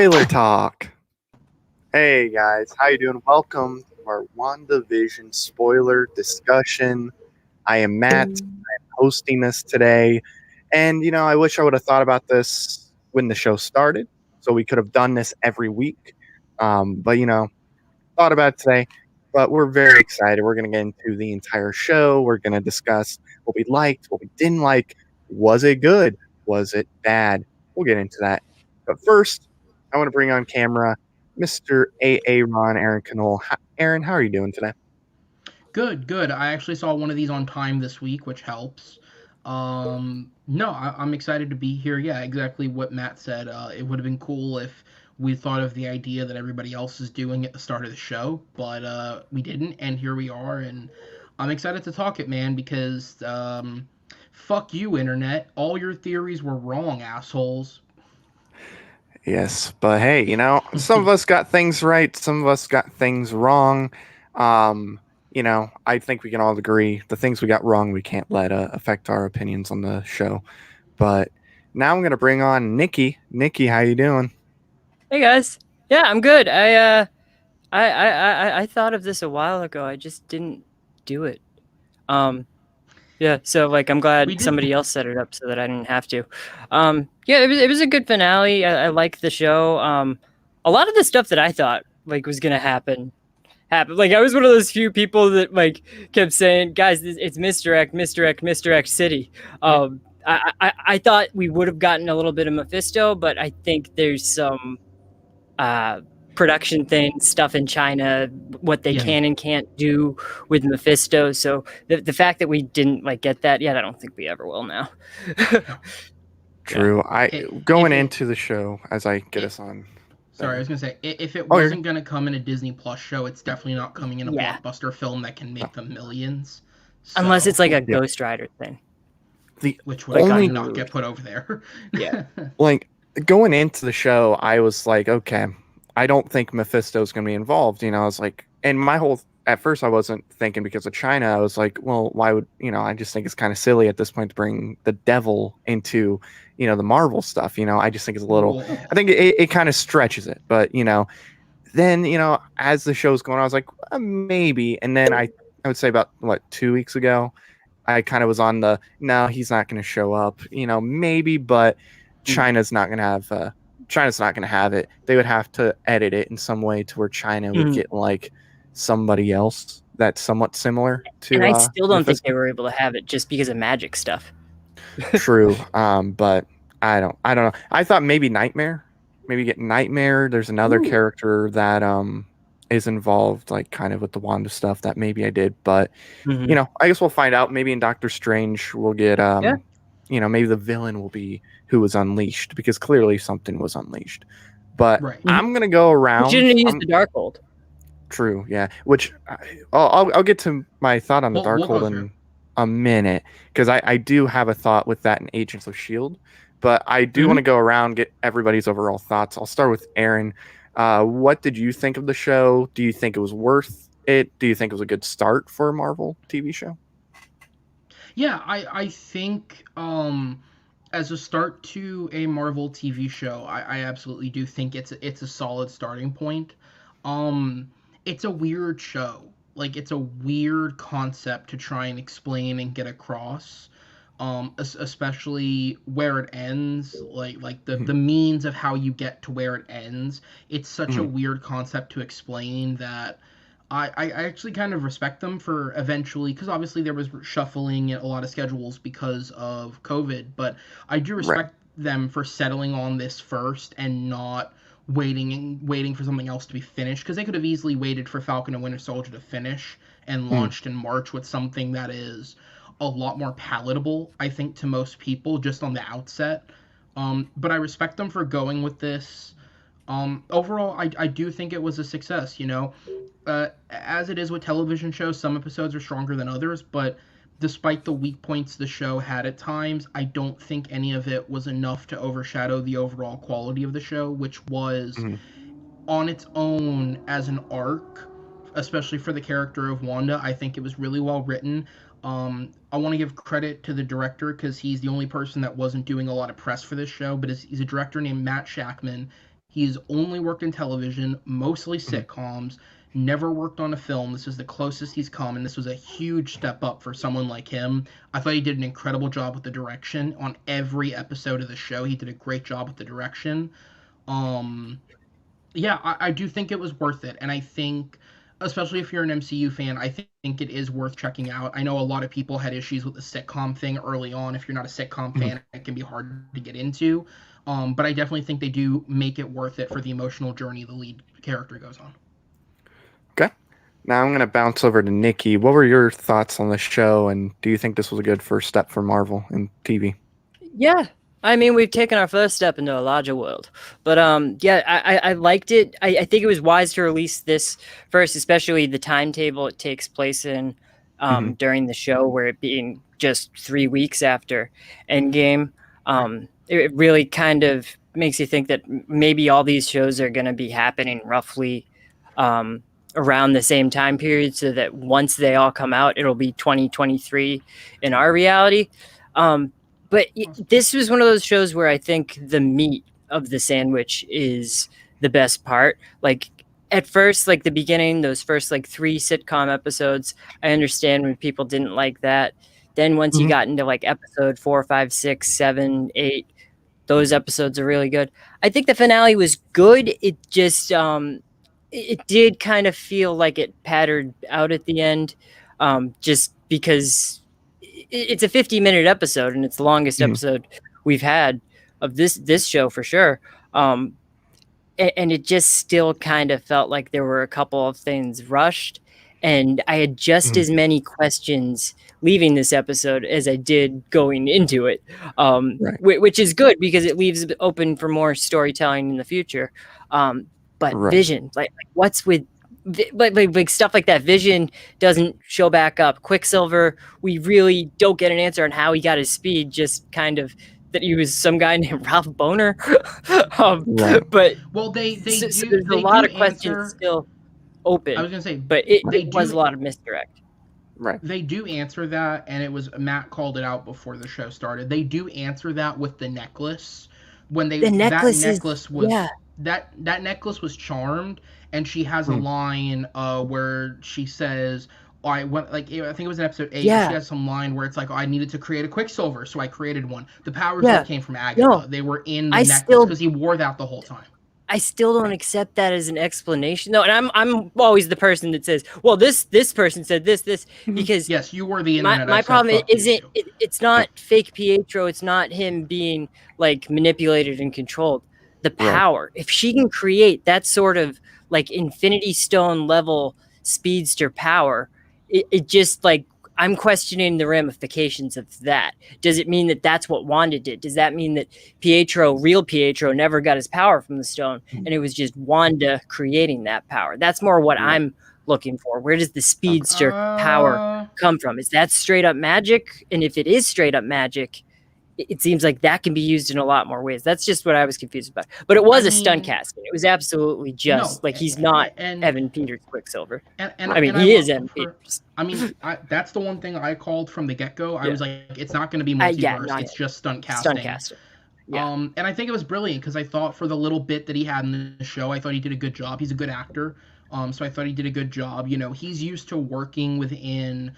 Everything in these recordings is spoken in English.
Spoiler Talk. Hey guys, how you doing? Welcome to our Wandavision Spoiler Discussion. I am Matt. I'm hosting this today. And, I wish I would have thought about this when the show started, so we could have done this every week. But, thought about it today. But we're very excited. We're going to get into the entire show. We're going to discuss what we liked, what we didn't like. Was it good? Was it bad? We'll get into that. But first, I want to bring on camera Mr. A. Ron Aaron Canole. Aaron, how are you doing today? Good. I actually saw one of these on time this week, which helps. No, I'm excited to be here. Yeah, exactly what Matt said. It would have been cool if we thought of the idea that everybody else is doing at the start of the show, but we didn't, and here we are. And I'm excited to talk it, man, because fuck you, internet. All your theories were wrong, assholes. Yes, but hey, some of us got things right, some of us got things wrong. I think we can all agree the things we got wrong we can't let affect our opinions on the show. But now I'm gonna bring on Nikki. Nikki, how you doing? Hey guys, yeah, I'm good. I thought of this a while ago. I just didn't do it. Yeah. So I'm glad somebody else set it up so that I didn't have to. Yeah, it was a good finale. I like the show. A lot of the stuff that I thought was gonna happen happened. I was one of those few people that kept saying, "Guys, it's misdirect city." I thought we would have gotten a little bit of Mephisto, but I think there's some production things, stuff in China, what they can and can't do with Mephisto. So the fact that we didn't get that yet, I don't think we ever will now. True. Going into the show as I get us on. Sorry, I was gonna say if it wasn't gonna come in a Disney Plus show, it's definitely not coming in a blockbuster film that can make them millions. So, unless it's a Ghost Rider thing, which would only not get put over there. Yeah. Going into the show, I was like, okay, I don't think Mephisto's going to be involved. I was like, and at first I wasn't thinking because of China. I was like, well, why would, I just think it's kind of silly at this point to bring the devil into, the Marvel stuff. I just think it's a little, I think it kind of stretches it. But, then, as the show's going on, I was like, maybe. And then I would say about, 2 weeks ago, I kind of was on no, he's not going to show up, maybe, but China's not going to have it. They would have to edit it in some way to where China would get somebody else that's somewhat similar to. And I still don't think they were able to have it just because of magic stuff. True. But I don't know. I thought maybe Nightmare, maybe get Nightmare. There's another character that is involved kind of with the Wanda stuff that maybe I did, but I guess we'll find out. Maybe in Doctor Strange we'll get maybe the villain will be who was unleashed, because clearly something was unleashed. But I'm gonna go around. You shouldn't use the Darkhold. True, yeah. Which I'll get to my thought on the Darkhold in a minute, because I do have a thought with that in Agents of S.H.I.E.L.D. But I do want to go around, get everybody's overall thoughts. I'll start with Aaron. What did you think of the show? Do you think it was worth it? Do you think it was a good start for a Marvel TV show? Yeah, I think as a start to a Marvel TV show, I absolutely do think it's a solid starting point. It's a weird show. It's a weird concept to try and explain and get across. Especially where it ends, the means of how you get to where it ends. It's such a weird concept to explain that I actually kind of respect them for eventually, because obviously there was shuffling in a lot of schedules because of COVID, but I do respect them for settling on this first and not waiting for something else to be finished, because they could have easily waited for Falcon and Winter Soldier to finish and launched in March with something that is a lot more palatable, I think, to most people just on the outset. But I respect them for going with this. Overall, I do think it was a success, as it is with television shows, some episodes are stronger than others, but despite the weak points the show had at times, I don't think any of it was enough to overshadow the overall quality of the show, which was on its own as an arc, especially for the character of Wanda. I think it was really well written. I want to give credit to the director, because he's the only person that wasn't doing a lot of press for this show, but he's a director named Matt Shackman. He's only worked in television, mostly Mm-hmm. sitcoms, never worked on a film. This is the closest he's come, and this was a huge step up for someone like him. I thought he did an incredible job with the direction on every episode of the show. He did a great job with the direction. Um, yeah, I do think it was worth it, and I think, especially if you're an MCU fan, I think it is worth checking out. I know a lot of people had issues with the sitcom thing early on. If you're not a sitcom fan, it can be hard to get into. But I definitely think they do make it worth it for the emotional journey the lead character goes on. Okay. Now I'm going to bounce over to Nikki. What were your thoughts on the show, and do you think this was a good first step for Marvel in TV? Yeah. I mean, we've taken our first step into a larger world. But yeah, I liked it. I think it was wise to release this first, especially the timetable it takes place in during the show, where it being just 3 weeks after Endgame. It really kind of makes you think that maybe all these shows are going to be happening roughly around the same time period, so that once they all come out, it'll be 2023 in our reality. But this was one of those shows where I think the meat of the sandwich is the best part. Like, at first, like the beginning, those first like 3 sitcom episodes, I understand when people didn't like that. Then once you got into like episode 4, 5, 6, 7, 8, those episodes are really good. I think the finale was good. It just it did kind of feel like it pattered out at the end, just because it's a 50-minute episode, and it's the longest episode we've had of this show for sure. And it just still kind of felt like there were a couple of things rushed, and I had just as many questions leaving this episode as I did going into it, which is good because it leaves it open for more storytelling in the future. But Vision, like what's with like stuff like that? Vision doesn't show back up. Quicksilver, we really don't get an answer on how he got his speed, just kind of that he was some guy named Ralph Boner. But well, they so do, there's they a lot do of questions answer, still open. I was gonna say, but it was a lot of misdirect. Right. They do answer that, and it was Matt called it out before the show started. They do answer that with the necklace. When they that necklace was charmed, and she has a line where she says, I went, like, I think it was in episode 8. Yeah. She has some line where it's like, I needed to create a Quicksilver, so I created one. The powers that came from Agatha. No, they were in the necklace because he wore that the whole time. I still don't accept that as an explanation, though. And I'm always the person that says, well, this person said this, because yes, you were the internet. My problem isn't it's not fake Pietro. It's not him being like manipulated and controlled. The power, if she can create that sort of like Infinity Stone level speedster power, it just like, I'm questioning the ramifications of that. Does it mean that that's what Wanda did? Does that mean that real Pietro, never got his power from the stone, and it was just Wanda creating that power? That's more what I'm looking for. Where does the speedster power come from? Is that straight up magic? And if it is straight up magic, it seems like that can be used in a lot more ways. That's just what I was confused about. But it was a stunt casting. It was absolutely just he's not Evan Peters Quicksilver. He is Evan Peters. That's the one thing I called from the get-go. I was like, it's not going to be multiverse. It's just stunt casting. Yeah. And I think it was brilliant because I thought for the little bit that he had in the show, I thought he did a good job. He's a good actor. So I thought he did a good job. You know, he's used to working within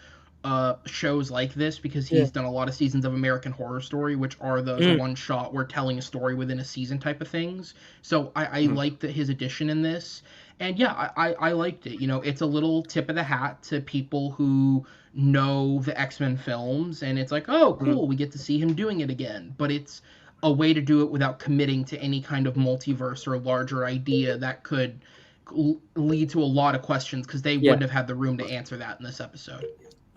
shows like this because he's done a lot of seasons of American Horror Story, which are those one shot we're telling a story within a season type of things. So I liked his addition in this, and I liked it. You know, it's a little tip of the hat to people who know the X-Men films, and it's like, oh, cool, we get to see him doing it again. But it's a way to do it without committing to any kind of multiverse or larger idea that could lead to a lot of questions because they wouldn't have had the room to answer that in this episode.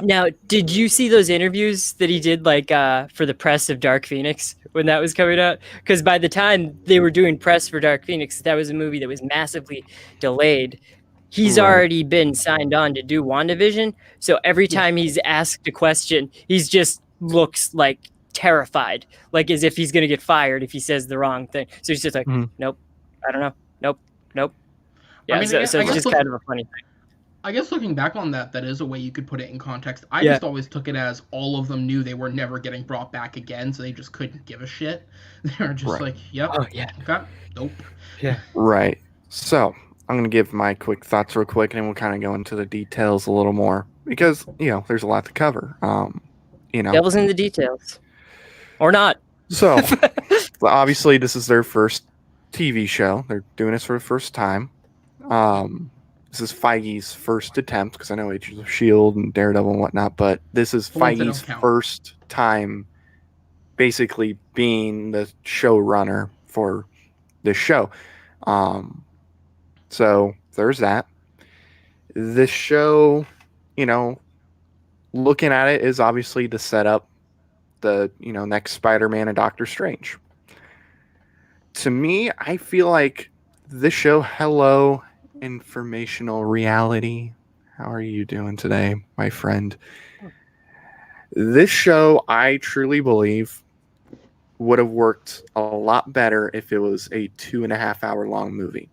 Now, did you see those interviews that he did, like, for the press of Dark Phoenix when that was coming out? Because by the time they were doing press for Dark Phoenix, that was a movie that was massively delayed. He's already been signed on to do WandaVision, so every time he's asked a question, he's just looks like terrified, like as if he's going to get fired if he says the wrong thing. So he's just like, nope, I don't know, nope. Yeah, so it's just kind of a funny thing. I guess looking back on that, that is a way you could put it in context. I Yeah. just always took it as all of them knew they were never getting brought back again, so they just couldn't give a shit. They were just Right. like, yep, Oh yeah. okay, nope. Yeah. Right. So I'm going to give my quick thoughts real quick, and then we'll kind of go into the details a little more because, there's a lot to cover. Devil's in the details. Or not. So obviously this is their first TV show. They're doing this for the first time. This is Feige's first attempt, because I know Agents of S.H.I.E.L.D. and Daredevil and whatnot, but this is Feige's first time basically being the showrunner for this show. So there's that. This show, looking at it, is obviously to set up the, next Spider-Man and Doctor Strange. To me, I feel like this show, hello, informational reality. How are you doing today, my friend? This show, I truly believe, would have worked a lot better if it was a 2.5 hour long movie.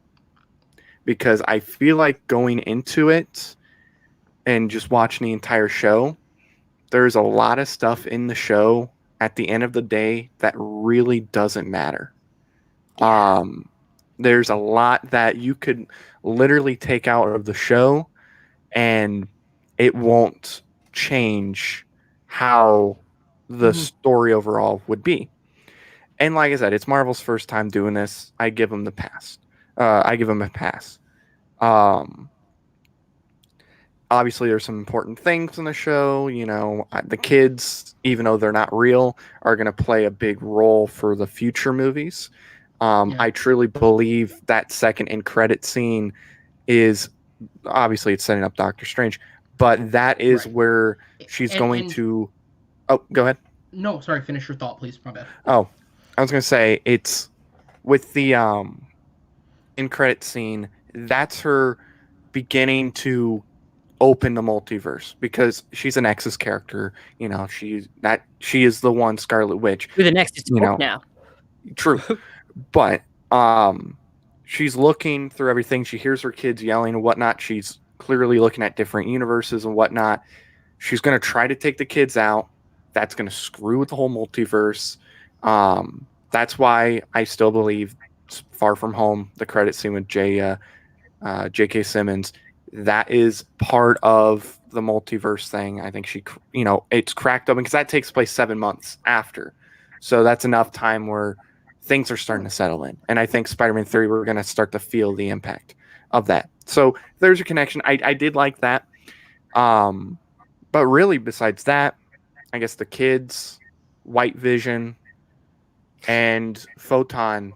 Because I feel like going into it and just watching the entire show, there's a lot of stuff in the show at the end of the day that really doesn't matter. There's a lot that you could literally take out of the show and it won't change how the story overall would be. And like I said, it's Marvel's first time doing this. I give them the pass. I give them a pass. Obviously, there's some important things in the show. The kids, even though they're not real, are going to play a big role for the future movies. I truly believe that second end credit scene is, obviously it's setting up Doctor Strange, but that is where she's going to... Oh, go ahead. No, sorry, finish your thought, please. My bad. Oh, I was going to say, it's with the end credit scene, that's her beginning to open the multiverse, because she's an Nexus character. She is the one Scarlet Witch. Who the Nexus now. True. But she's looking through everything. She hears her kids yelling and whatnot. She's clearly looking at different universes and whatnot. She's going to try to take the kids out. That's going to screw with the whole multiverse. That's why I still believe Far From Home, the credit scene with J.K. Simmons, that is part of the multiverse thing. I think she, it's cracked open because that takes place 7 months after. So that's enough time where things are starting to settle in. And I think Spider-Man 3, we're going to start to feel the impact of that. So there's a connection. I did like that. But really, besides that, I guess the kids, White Vision, and Photon,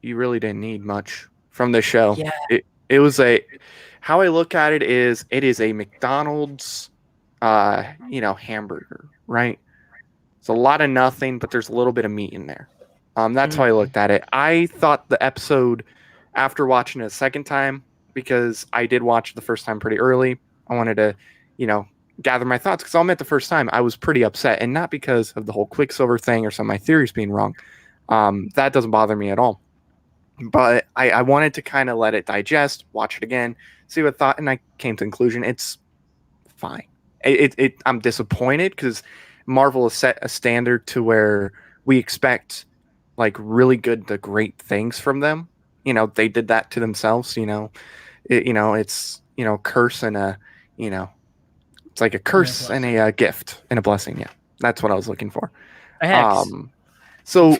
you really didn't need much from the show. Yeah. It was how I look at it is a McDonald's, hamburger, right? It's a lot of nothing, but there's a little bit of meat in there. That's how I looked at it. I thought the episode, after watching it a second time, because I did watch it the first time pretty early, I wanted to, gather my thoughts, because I'll admit the first time I was pretty upset, and not because of the whole Quicksilver thing or some of my theories being wrong. That doesn't bother me at all. But I wanted to kind of let it digest, watch it again, see what I thought, and I came to the conclusion it's fine. I'm disappointed because Marvel has set a standard to where we expect like really good to great things from them. They did that to themselves. It's curse and a it's like a curse and a gift and a blessing. Yeah, that's what I was looking for. So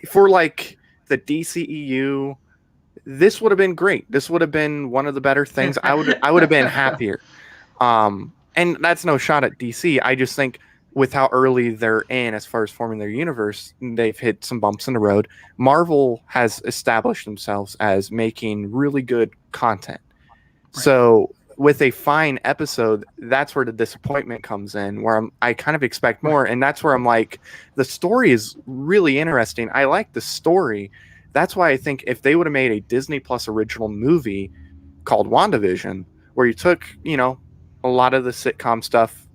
for like the DCEU, this would have been great. This would have been one of the better things. I would have been happier. And that's no shot at DC. I just think with how early they're in as far as forming their universe, they've hit some bumps in the road. Marvel has established themselves as making really good content. Right. So with a fine episode, that's where the disappointment comes in, where I kind of expect more. And that's where I'm like, the story is really interesting. I like the story. That's why I think if they would have made a Disney Plus original movie called WandaVision, where you took, a lot of the sitcom stuff,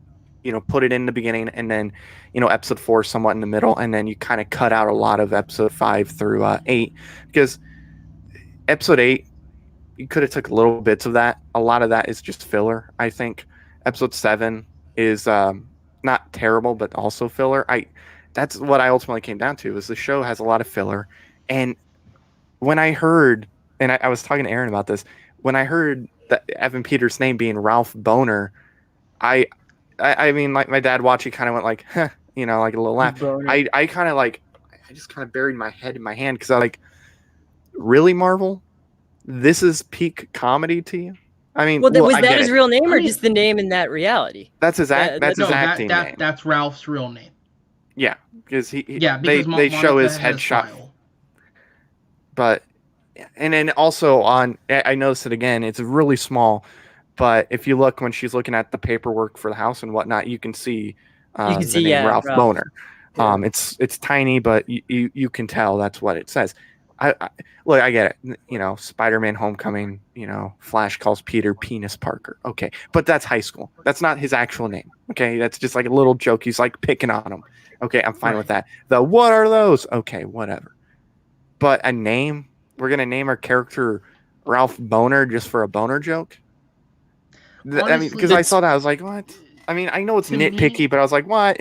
put it in the beginning, and then, episode 4 somewhat in the middle, and then you kind of cut out a lot of episode 5 through 8, because episode 8 you could have took little bits of that. A lot of that is just filler. I think episode 7 is not terrible, but also filler. That's what I ultimately came down to, is the show has a lot of filler. And when I heard, and I was talking to Aaron about this, when I heard that Evan Peters' name being Ralph Boner, I mean, like my dad watching, kind of went like, huh, like a little laugh. I kind of like, I just kind of buried my head in my hand, because I like, really, Marvel? This is peak comedy to you? I mean, was that his real name, or just the name in that reality? That's his acting name. That's Ralph's real name. Yeah, because they show his headshot. But, and then also I noticed it again, it's really small, but if you look, when she's looking at the paperwork for the house and whatnot, you can see the name Ralph Boner. Yeah. It's tiny, but you can tell that's what it says. Look, I get it. Spider-Man Homecoming, Flash calls Peter Penis Parker. Okay. But that's high school. That's not his actual name. Okay. That's just like a little joke. He's like picking on him. Okay. I'm fine with that. What are those? Okay. Whatever. But a name, we're going to name our character Ralph Boner just for a boner joke? Honestly, I mean, because I saw that, I was like, what? I mean, I know it's nitpicky, but I was like, what?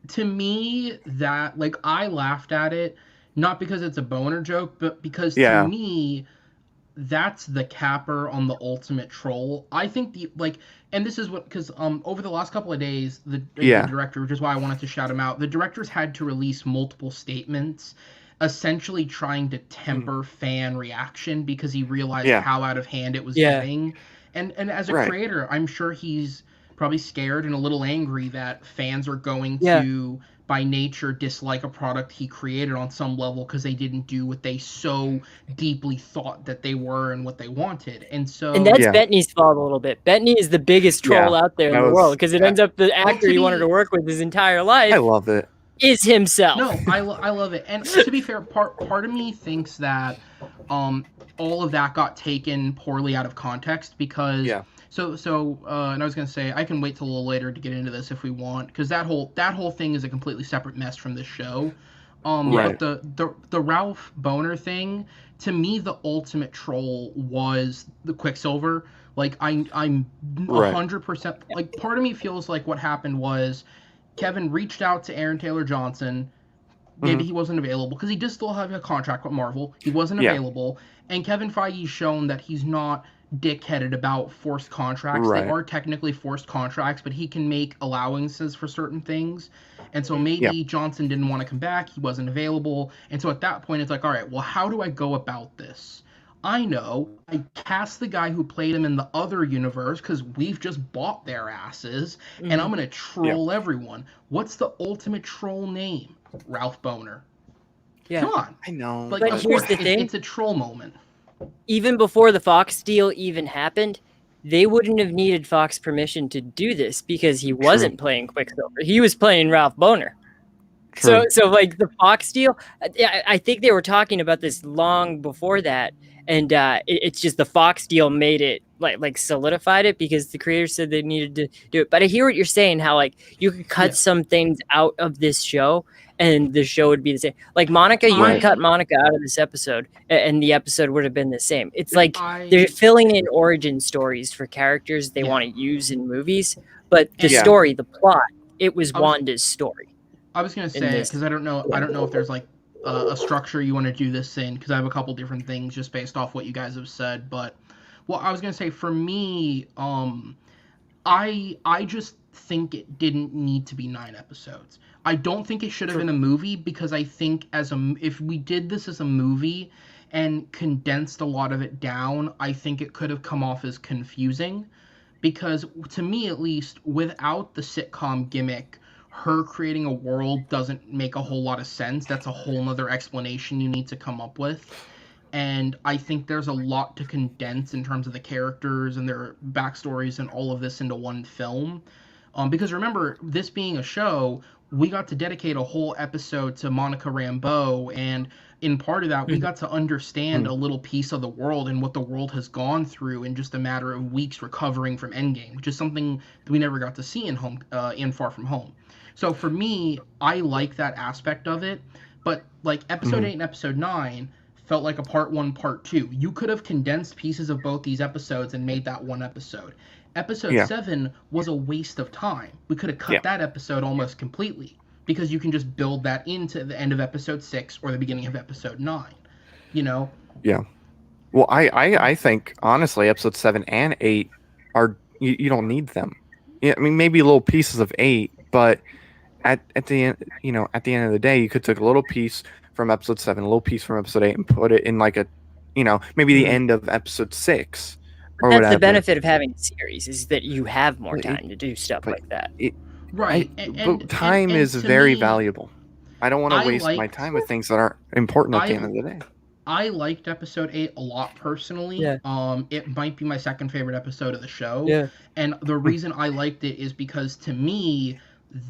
To me, that, like, I laughed at it, not because it's a boner joke, but because to me, that's the capper on the ultimate troll. I think and this is what, because over the last couple of days, the director, which is why I wanted to shout him out, the directors had to release multiple statements, essentially trying to temper fan reaction, because he realized how out of hand it was getting. And as a creator, I'm sure he's probably scared and a little angry that fans are going to, by nature, dislike a product he created on some level, because they didn't do what they so deeply thought that they were and what they wanted. And that's Bettany's fault a little bit. Bettany is the biggest troll out there in the world, because it ends up the actor he wanted to work with his entire life. I love it. Is himself. No, I love it. And to be fair, part of me thinks that all of that got taken poorly out of context, because so and I was gonna say, I can wait till a little later to get into this if we want, because that whole thing is a completely separate mess from this show. But the Ralph Boner thing, to me, the ultimate troll was the Quicksilver. Like, I'm 100%, like, part of me feels like what happened was Kevin reached out to Aaron Taylor Johnson. Maybe he wasn't available, because he did still have a contract with Marvel. He wasn't available. And Kevin Feige's shown that he's not dickheaded about forced contracts. They are technically forced contracts, but he can make allowances for certain things. And so maybe Johnson didn't want to come back. He wasn't available. And so at that point, it's like, all right, well, how do I go about this? I know. I cast the guy who played him in the other universe, because we've just bought their asses, and I'm going to troll everyone. What's the ultimate troll name? Ralph Boner. Yeah. Come on. I know. Like, but here's the thing. It's a troll moment. Even before the Fox deal even happened, they wouldn't have needed Fox permission to do this, because he wasn't playing Quicksilver. He was playing Ralph Boner. So like the Fox deal, I think they were talking about this long before that. And it's just the Fox deal made it like solidified it, because the creators said they needed to do it. But I hear what you're saying, how like you could cut some things out of this show and the show would be the same. Like Monica, you would cut Monica out of this episode and the episode would have been the same. It's like they're filling in origin stories for characters they want to use in movies. But the story, the plot, it was Wanda's story. I was going to say, because I don't know if there's like a structure you want to do this in, because I have a couple different things just based off what you guys have said. But I was gonna say, for me, I just think it didn't need to be 9 episodes. I don't think it should have been a movie, because I think if we did this as a movie and condensed a lot of it down, I think it could have come off as confusing, because to me at least, without the sitcom gimmick, her creating a world doesn't make a whole lot of sense. That's a whole nother explanation you need to come up with. And I think there's a lot to condense in terms of the characters and their backstories and all of this into one film. Because remember, this being a show, we got to dedicate a whole episode to Monica Rambeau, and in part of that, we got to understand a little piece of the world and what the world has gone through in just a matter of weeks recovering from Endgame, which is something that we never got to see in Far From Home. So for me, I like that aspect of it, but like episode 8 and episode 9 felt like a part 1, part 2. You could have condensed pieces of both these episodes and made that one episode. Episode 7 was a waste of time. We could have cut that episode almost completely, because you can just build that into the end of episode 6 or the beginning of episode 9. You know? Yeah. Well, I think honestly, episode 7 and 8 are you don't need them. Yeah, I mean maybe little pieces of 8, but at the end, at the end of the day, you could take a little piece from episode 7, a little piece from episode 8, and put it in like a, maybe the end of episode 6. Or that's whatever. The benefit of having a series is that you have more time to do stuff like that. Right. But time is very valuable. I don't want to waste my time with things that aren't important at the end of the day. I liked episode 8 a lot personally. Yeah. It might be my second favorite episode of the show. Yeah. And the reason I liked it is because to me,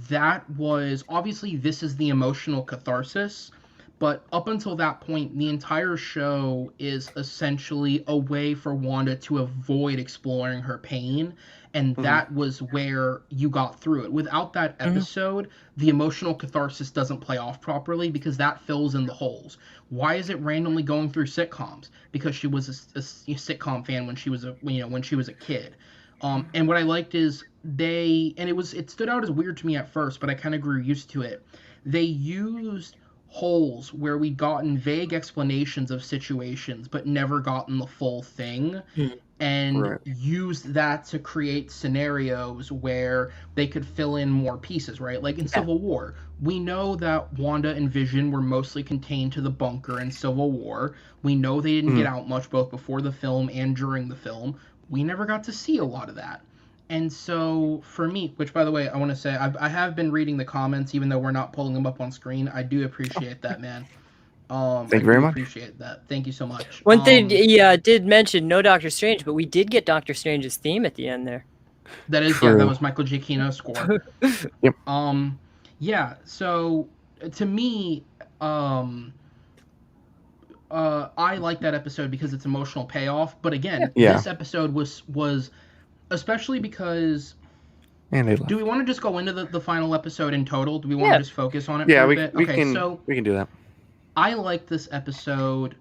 that was obviously this is the emotional catharsis. But up until that point, the entire show is essentially a way for Wanda to avoid exploring her pain. And that was where you got through it. Without that episode, the emotional catharsis doesn't play off properly because that fills in the holes. Why is it randomly going through sitcoms? Because she was a sitcom fan when she was a kid. And what I liked is it stood out as weird to me at first, but I kind of grew used to it. They used holes where we'd gotten vague explanations of situations but never gotten the full thing, and used that to create scenarios where they could fill in more pieces, right? Like in Civil War, we know that Wanda and Vision were mostly contained to the bunker in Civil War. We know they didn't get out much both before the film and during the film. We never got to see a lot of that. And so for me, which by the way, I want to say I have been reading the comments, even though we're not pulling them up on screen. I do appreciate that, man. Thank you very much. Appreciate that. Thank you so much. One thing, did mention no Doctor Strange, but we did get Doctor Strange's theme at the end there. That is true. Yeah, that was Michael Giacchino's score. Yep. Yeah. So to me, I like that episode because it's emotional payoff. But again, this episode was especially because. Do we want to just go into the final episode in total? Do we want to just focus on it for a bit? We can do that. I like this episode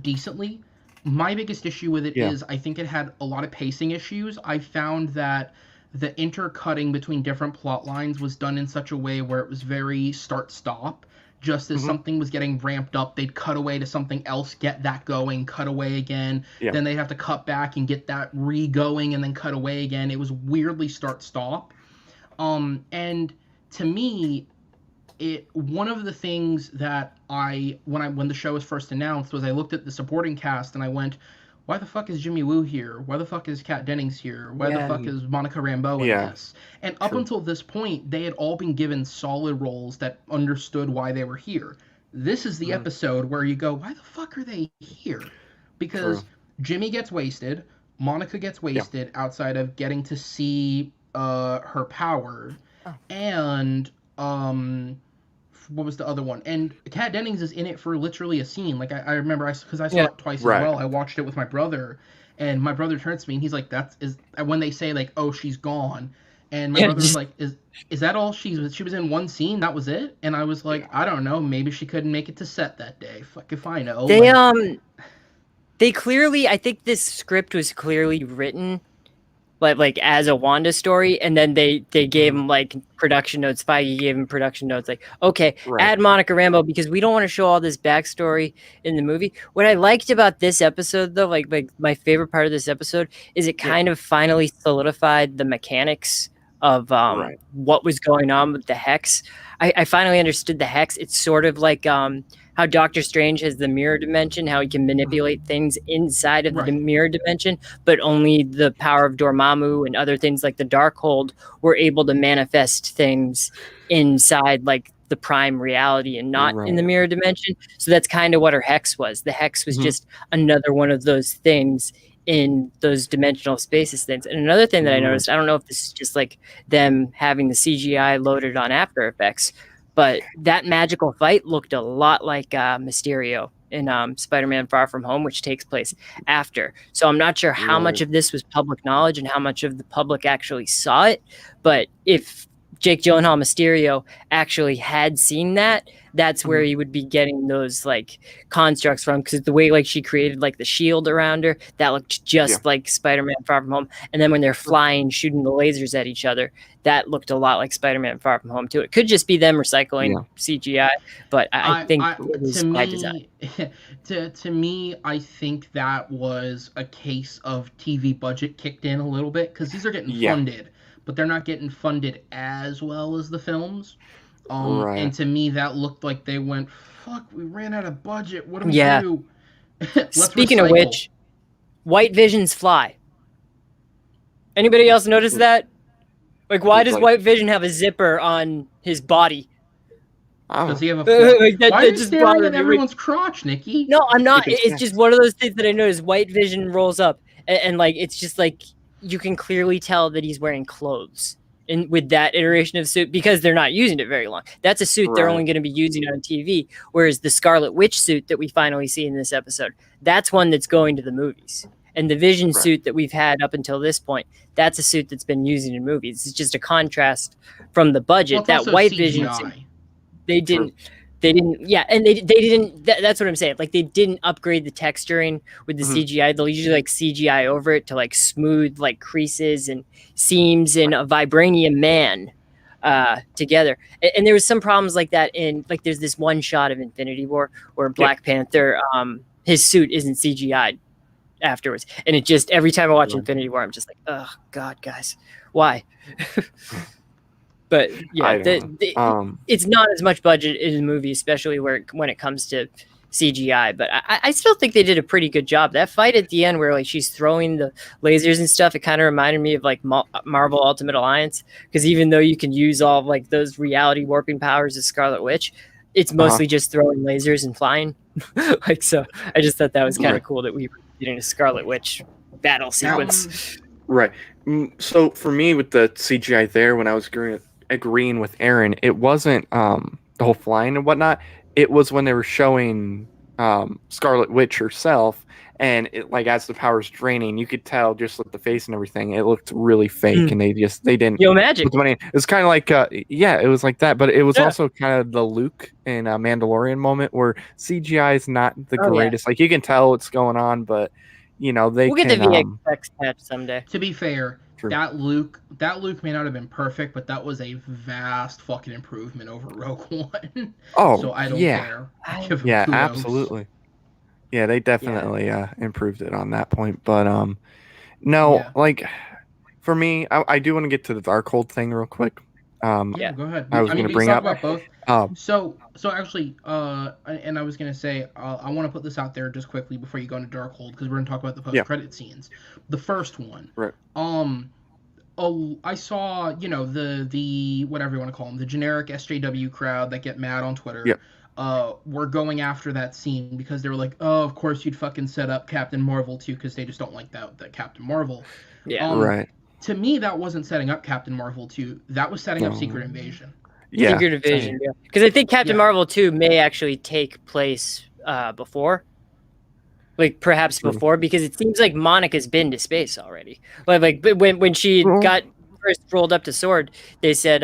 decently. My biggest issue with it is I think it had a lot of pacing issues. I found that the intercutting between different plot lines was done in such a way where it was very start-stop. Just as something was getting ramped up, they'd cut away to something else, get that going, cut away again. Yeah. Then they'd have to cut back and get that re-going and then cut away again. It was weirdly start-stop. And to me, one of the things that when the show was first announced was I looked at the supporting cast and I went, why the fuck is Jimmy Woo here? Why the fuck is Kat Dennings here? Why the fuck is Monica Rambeau in this? And up until this point, they had all been given solid roles that understood why they were here. This is the episode where you go, why the fuck are they here? Because Jimmy gets wasted, Monica gets wasted outside of getting to see her power, and what was the other one? And Kat Dennings is in it for literally a scene. Like I remember, because I saw it twice as well. I watched it with my brother, and my brother turns to me and he's like, when they say like, oh, she's gone, and my brother was like, is that all she was in one scene? That was it? And I was like, I don't know. Maybe she couldn't make it to set that day. Fuck if I know. They clearly, I think this script was clearly written like as a Wanda story, and then they gave him like production notes. Feige gave him production notes like, okay, add Monica Rambeau because we don't want to show all this backstory in the movie. What I liked about this episode though, like my favorite part of this episode is it kind of finally solidified the mechanics of what was going on with the Hex. I finally understood the Hex. It's sort of like how Doctor Strange has the mirror dimension, how he can manipulate things inside of the mirror dimension, but only the power of Dormammu and other things like the Darkhold were able to manifest things inside like the prime reality and not in the mirror dimension. So that's kind of what her Hex was. The Hex was just another one of those things in those dimensional spaces things. And another thing that I noticed, I don't know if this is just like them having the CGI loaded on After Effects, but that magical fight looked a lot like Mysterio in Spider-Man Far From Home, which takes place after. So I'm not sure how much of this was public knowledge and how much of the public actually saw it. But if Jake Gyllenhaal Mysterio actually had seen that, that's where he would be getting those like constructs from, because the way like she created like the shield around her, that looked just like Spider-Man Far From Home. And then when they're flying, shooting the lasers at each other, that looked a lot like Spider-Man Far From Home too. It could just be them recycling CGI, but I think it was by design. To me, I think that was a case of TV budget kicked in a little bit, because these are getting funded, but they're not getting funded as well as the films. And to me, that looked like they went, fuck, we ran out of budget. What do we do? Speaking of which, White Vision's fly. Anybody else notice that? Like, why does White Vision have a zipper on his body? Does he have a why are you staring at everyone's crotch, Nikki? No, I'm not. It's just one of those things that I noticed. White Vision rolls up, and like, it's just like, you can clearly tell that he's wearing clothes with that iteration of suit, because they're not using it very long. That's a suit they're only going to be using on TV, whereas the Scarlet Witch suit that we finally see in this episode, that's one that's going to the movies. And the Vision suit that we've had up until this point, that's a suit that's been used in movies. It's just a contrast from the budget. Well, that White CGI. Vision suit, they didn't, and they didn't, that's what I'm saying. Like, they didn't upgrade the texturing with the CGI. They'll usually like CGI over it to like smooth like creases and seams in a vibranium man together. And there was some problems like that in, like, there's this one shot of Infinity War where Black Panther, his suit isn't CGI'd afterwards. And it just, every time I watch Infinity War, I'm just like, oh God, guys, why? But yeah, it's not as much budget in the movie, especially when it comes to CGI. But I still think they did a pretty good job. That fight at the end where like she's throwing the lasers and stuff, it kind of reminded me of like Marvel Ultimate Alliance, because even though you can use all of, like, those reality warping powers of Scarlet Witch, it's mostly just throwing lasers and flying. Like, so I just thought that was kind of cool that we were getting a Scarlet Witch battle sequence. Right. So for me, with the CGI there, when I was agreeing with Aaron, it wasn't the whole flying and whatnot. It was when they were showing Scarlet Witch herself, and it, like, as the power's draining, you could tell just with the face and everything, it looked really fake, and they didn't. Yo, magic. It was kind of like it was like that, but it was also kind of the Luke in a Mandalorian moment where CGI is not the greatest. Like, you can tell what's going on, but we'll get the VFX patch someday. To be fair, that Luke may not have been perfect, but that was a vast fucking improvement over Rogue One. Oh, so I don't care. Yeah, absolutely. Yeah, they definitely improved it on that point. But like, for me, I do want to get to the Darkhold thing real quick. Go ahead. I was going to bring up about both. So actually, and I was going to say, I want to put this out there just quickly before you go into Darkhold, because we're going to talk about the post-credit scenes. The first one. Right. I saw, the whatever you want to call them, the generic SJW crowd that get mad on Twitter. Yep. Were going after that scene because they were like, oh, of course you'd fucking set up Captain Marvel too, because they just don't like that Captain Marvel. Yeah. Right. To me, that wasn't setting up Captain Marvel 2. That was setting up Secret Invasion. Yeah. Secret Invasion, yeah. Because I think Captain Marvel 2 may actually take place before. Like, perhaps before, because it seems like Monica's been to space already. Like when she got first rolled up to SWORD, they said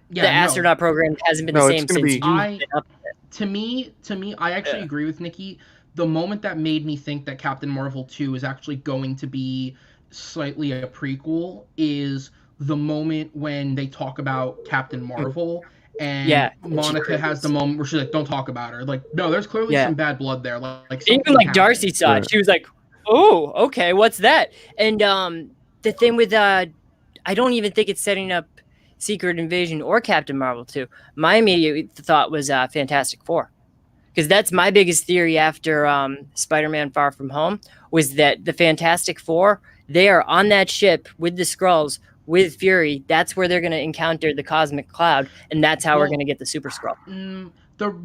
the astronaut program hasn't been the same since you've been up there. To me, I actually agree with Nikki. The moment that made me think that Captain Marvel 2 is actually going to be slightly a prequel is the moment when they talk about Captain Marvel and Monica has the moment where she's like, don't talk about her. Like, no, there's clearly some bad blood there. Like even like Darcy saw it. She was like, oh, okay, what's that? And the thing with I don't even think it's setting up Secret Invasion or Captain Marvel 2. My immediate thought was Fantastic Four. Because that's my biggest theory after Spider-Man Far From Home, was that the Fantastic Four, they are on that ship with the Skrulls, with Fury. That's where they're going to encounter the Cosmic Cloud, and that's how we're going to get the Super Skrull.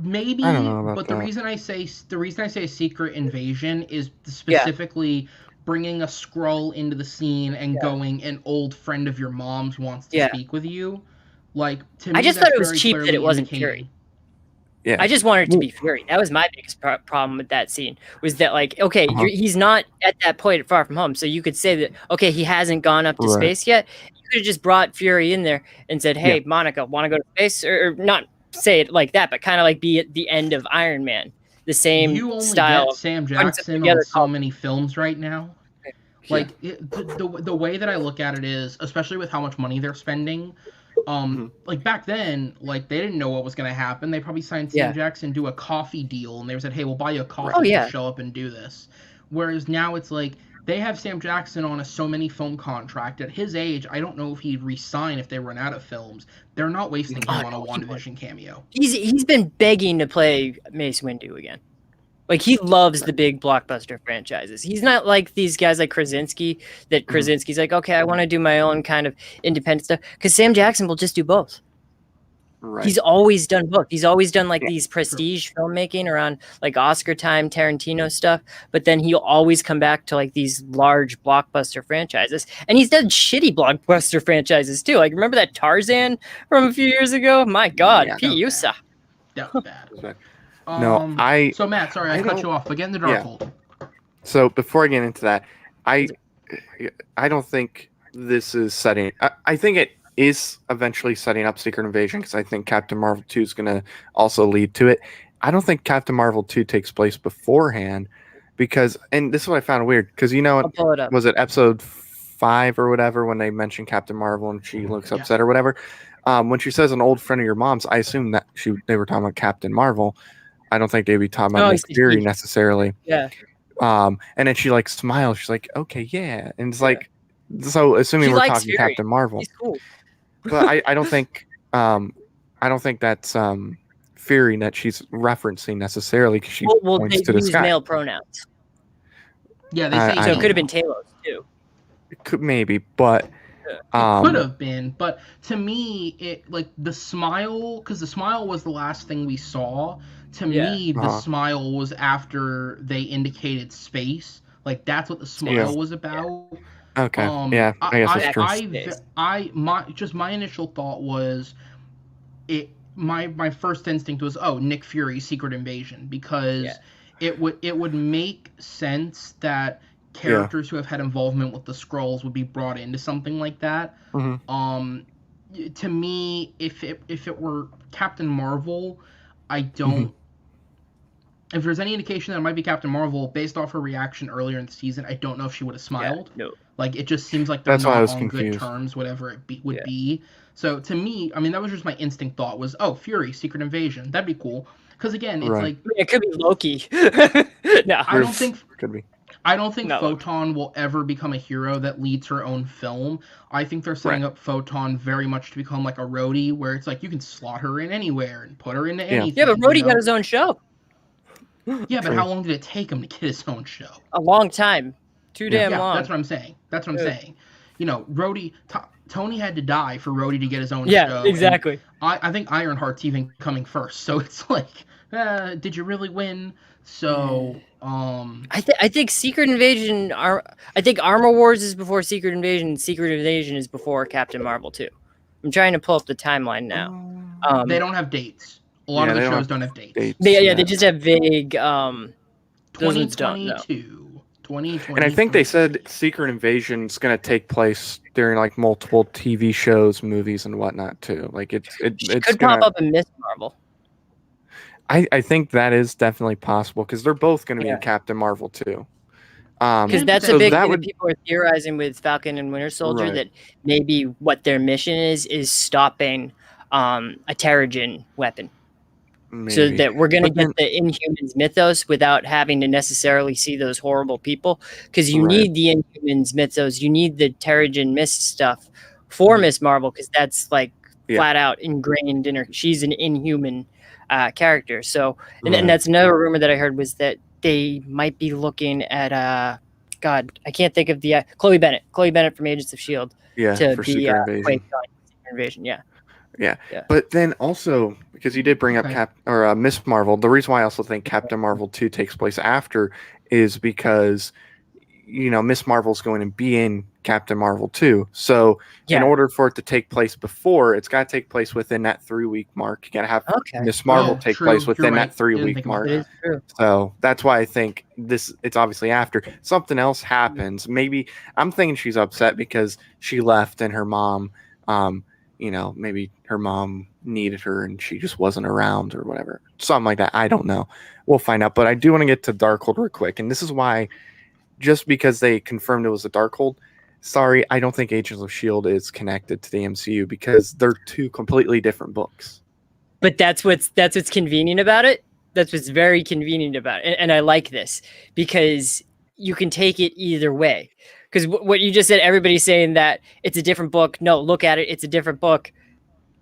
Maybe, but the reason I say Secret Invasion is specifically bringing a Skrull into the scene and going, an old friend of your mom's wants to speak with you. Like, to me, I just thought it was cheap that it wasn't Fury. Yeah. I just wanted it to be Fury. That was my biggest problem with that scene, was that, like, okay, he's not at that point at Far From Home, so you could say that, okay, he hasn't gone up to space yet. You could have just brought Fury in there and said, "Hey, Monica, want to go to space?" Or not say it like that, but kind of like be at the end of Iron Man, the same you only style. Get Sam Jackson on so many films right now. Like the way that I look at it is, especially with how much money they're spending, like back then, like they didn't know what was going to happen. They probably signed Sam Jackson to a coffee deal, and they said, "Hey, we'll buy you a coffee to show up and do this." Whereas now it's like they have Sam Jackson on a so many film contract. At his age, I don't know if he'd resign if they run out of films. They're not wasting him on a WandaVision cameo. He's been begging to play Mace Windu again. Like, he loves the big blockbuster franchises. He's not like these guys like Krasinski, that Krasinski's like, okay, I want to do my own kind of independent stuff. Because Sam Jackson will just do both. Right. He's always done both. He's always done like these prestige filmmaking around like Oscar time, Tarantino stuff. But then he'll always come back to like these large blockbuster franchises. And he's done shitty blockbuster franchises too. Like, remember that Tarzan from a few years ago? My God, Pete Usa. That was bad. No, So Matt, sorry, I cut you off. But get in the Darkhold. So before I get into that, I don't think this is setting. I think it is eventually setting up Secret Invasion, because I think Captain Marvel 2 is going to also lead to it. I don't think Captain Marvel 2 takes place beforehand, because, and this is what I found weird, because was it episode 5 or whatever when they mentioned Captain Marvel and she looks upset or whatever. When she says an old friend of your mom's, I assume that they were talking about Captain Marvel. I don't think they'd be talking about Nick Fury necessarily. Yeah. And then she like smiles. She's like, okay, yeah. And it's like, so assuming we're talking Fury. Captain Marvel. He's cool. But I don't think that's Fury that she's referencing necessily, because she points to the sky. Male pronouns. Yeah, they say so. It could have been Talos too. It could maybe, but it could have been. But to me, it like the smile, because the smile was the last thing we saw. To me, the smile was after they indicated space. Like, that's what the smile was about. Okay. I guess that's true. My initial thought was, my first instinct was, Nick Fury, Secret Invasion, because it would make sense that characters who have had involvement with the Skrulls would be brought into something like that. To me, if it were Captain Marvel, I don't. If there's any indication that it might be Captain Marvel, based off her reaction earlier in the season, I don't know if she would have smiled. No. Like, it just seems like they're not on good terms, whatever it would be. So, to me, I mean, that was just my instinct thought was, Fury, Secret Invasion. That'd be cool. Because, again, it's like... It could be Loki. No. I don't think... Could be. I don't think Photon will ever become a hero that leads her own film. I think they're setting up Photon very much to become like a Rhodey, where it's like you can slot her in anywhere and put her into anything. Yeah, but Rhodey got his own show. Yeah, but how long did it take him to get his own show? A long time. Too damn long. That's what I'm saying. You know, Rhodey... Tony had to die for Rhodey to get his own show. Yeah, exactly. I think Ironheart's even coming first, so it's like, did you really win? So, I think Secret Invasion I think Armor Wars is before Secret Invasion, and Secret Invasion is before Captain Marvel 2. I'm trying to pull up the timeline now. They don't have dates. A lot of the shows don't have dates. They just have vague 2022. 2020. And I think they said Secret Invasion is going to take place during like multiple TV shows, movies, and whatnot too. Like it's could pop up in Miss Marvel. I think that is definitely possible, because they're both going to be in Captain Marvel too. Because that's a big thing that people are theorizing with Falcon and Winter Soldier, that maybe what their mission is stopping a Terrigen weapon. Maybe. So that we're going to get the Inhumans mythos without having to necessarily see those horrible people. Because you need the Inhumans mythos. You need the Terrigen Mist stuff for Miss Marvel, because that's like flat out ingrained in her. She's an Inhuman character. So, and that's another rumor that I heard, was that they might be looking at, God, I can't think of the, Chloe Bennett from Agents of S.H.I.E.L.D. to for be Secret Invasion. Secret Invasion, Yeah, but then also, because you did bring up Miss Marvel, the reason why I also think Captain Marvel 2 takes place after is because, you know, Miss Marvel's going to be in Captain Marvel too. So in order for it to take place before, it's got to take place within that 3-week mark. You got to have Miss Marvel take place within that 3-week mark. It is true. So that's why I think it's obviously after something else happens. Maybe I'm thinking she's upset because she left and her mom, maybe her mom needed her and she just wasn't around or whatever. Something like that. I don't know. We'll find out. But I do want to get to Darkhold real quick. And this is why, just because they confirmed it was a Darkhold, sorry, I don't think Agents of S.H.I.E.L.D. is connected to the MCU because they're two completely different books. But that's what's convenient about it. That's what's very convenient about it. And I like this because you can take it either way. Because what you just said, everybody's saying that it's a different book. No, look at it. It's a different book.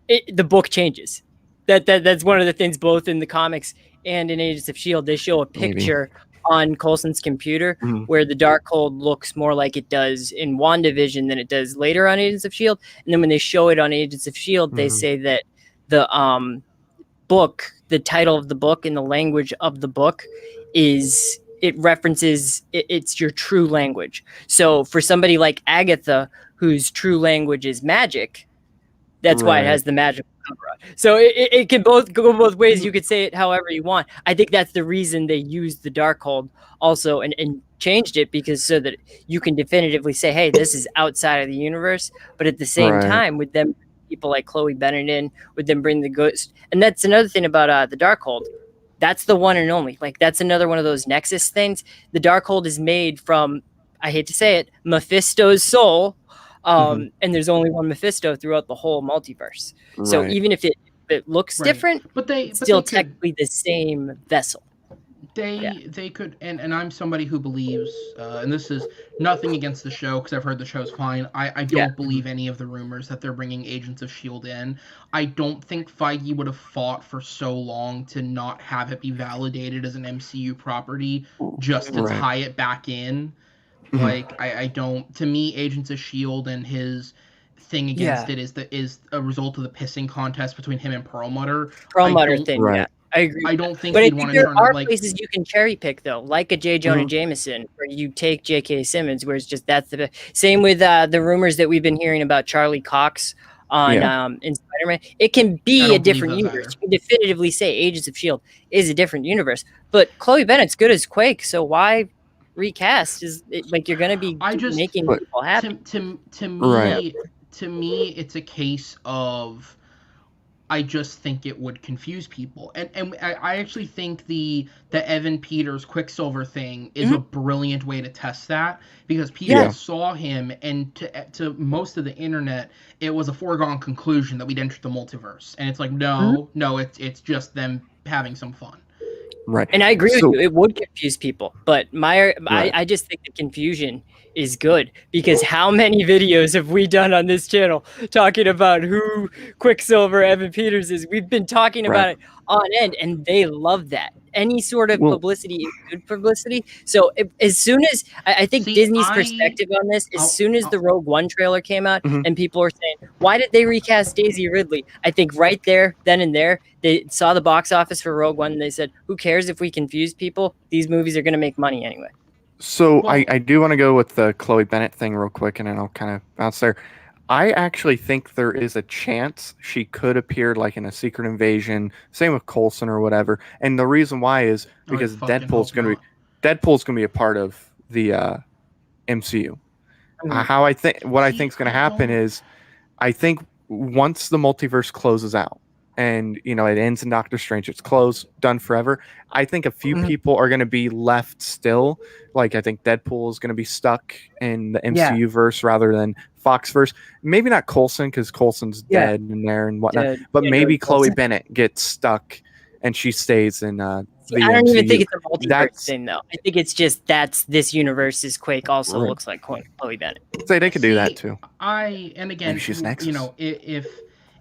The book changes. That's one of the things both in the comics and in Agents of S.H.I.E.L.D. They show a picture on Coulson's computer where the Darkhold looks more like it does in WandaVision than it does later on Agents of S.H.I.E.L.D. And then when they show it on Agents of S.H.I.E.L.D., they say that the book, the title of the book and the language of the book it references it's your true language. So for somebody like Agatha, whose true language is magic, that's why it has the magical cover on. So it can go both ways. You could say it however you want. I think that's the reason they used the Darkhold also and changed it, because so that you can definitively say, hey, this is outside of the universe. But at the same time, with them, people like Chloe Bennett in, with them bring the ghost. And that's another thing about the Darkhold. That's the one and only. Like, that's another one of those Nexus things. The Darkhold is made from, I hate to say it, Mephisto's soul. And there's only one Mephisto throughout the whole multiverse. So even if it looks different, but it's still technically the same vessel. They could, and I'm somebody who believes, and this is nothing against the show because I've heard the show's fine. I don't believe any of the rumors that they're bringing Agents of S.H.I.E.L.D. in. I don't think Feige would have fought for so long to not have it be validated as an MCU property just to tie it back in. Like, I don't. To me, Agents of S.H.I.E.L.D. and his thing against it is a result of the pissing contest between him and Perlmutter. I agree. I don't think but he'd want to there turn are like places you can cherry pick though, like a J. Jonah Jameson, where you take J.K. Simmons, where it's just that's the same with the rumors that we've been hearing about Charlie Cox on in Spider-Man. It can be a different universe. You can definitively say Agents of S.H.I.E.L.D. is a different universe, but Chloe Bennett's good as Quake, so why recast? Is it, like, you're going to be making people happy? To me, it's a case of I just think it would confuse people, and I actually think the Evan Peters Quicksilver thing is a brilliant way to test that, because people saw him, and to most of the internet, it was a foregone conclusion that we'd entered the multiverse, and it's like no, it's just them having some fun. Right. And I agree with you. It would confuse people. But I just think the confusion is good, because how many videos have we done on this channel talking about who Quicksilver Evan Peters is? We've been talking about it on end, and they love that. Any sort of publicity is good publicity. So as soon as I think Disney's perspective on this, as soon as the Rogue One trailer came out and people were saying, why did they recast Daisy Ridley? I think right there, then and there, they saw the box office for Rogue One and they said, who cares if we confuse people? These movies are going to make money anyway. So I do want to go with the Chloe Bennett thing real quick, and then I'll kind of bounce there. I actually think there is a chance she could appear like in a Secret Invasion, same with Coulson or whatever. And the reason why is because Deadpool's going to be a part of the MCU. I think is going to happen is, I think once the multiverse closes out and it ends in Doctor Strange, it's closed, done forever. I think a few people are going to be left still. Like, I think Deadpool is going to be stuck in the MCU verse rather than Fox verse. Maybe not Coulson, because Coulson's dead in there and whatnot. But maybe Chloe Bennett gets stuck and she stays in the I don't even think it's a multiverse thing, though. I think it's just this universe's Quake also looks like Chloe Bennett. Say they could do that too. And again, if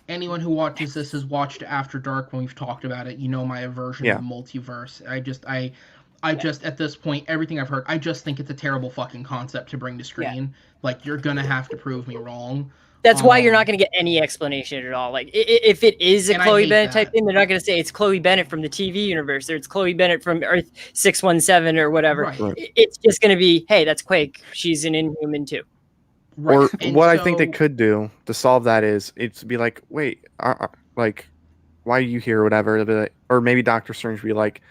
anyone who watches this has watched After Dark when we've talked about it, my aversion to the multiverse. I just at this point, everything I've heard, I just think it's a terrible fucking concept to bring to screen. Like, you're gonna have to prove me wrong. That's why you're not going to get any explanation at all. Like, if it is a Chloe Bennett type thing, they're not going to say it's Chloe Bennett from the TV universe or it's Chloe Bennett from Earth 617 or whatever. It's just going to be, hey, that's Quake. She's an Inhuman too. Right. Or And what I think they so could do to solve that is it's be like, wait, like, why are you here or whatever? They'll be like, or maybe Doctor Strange be like,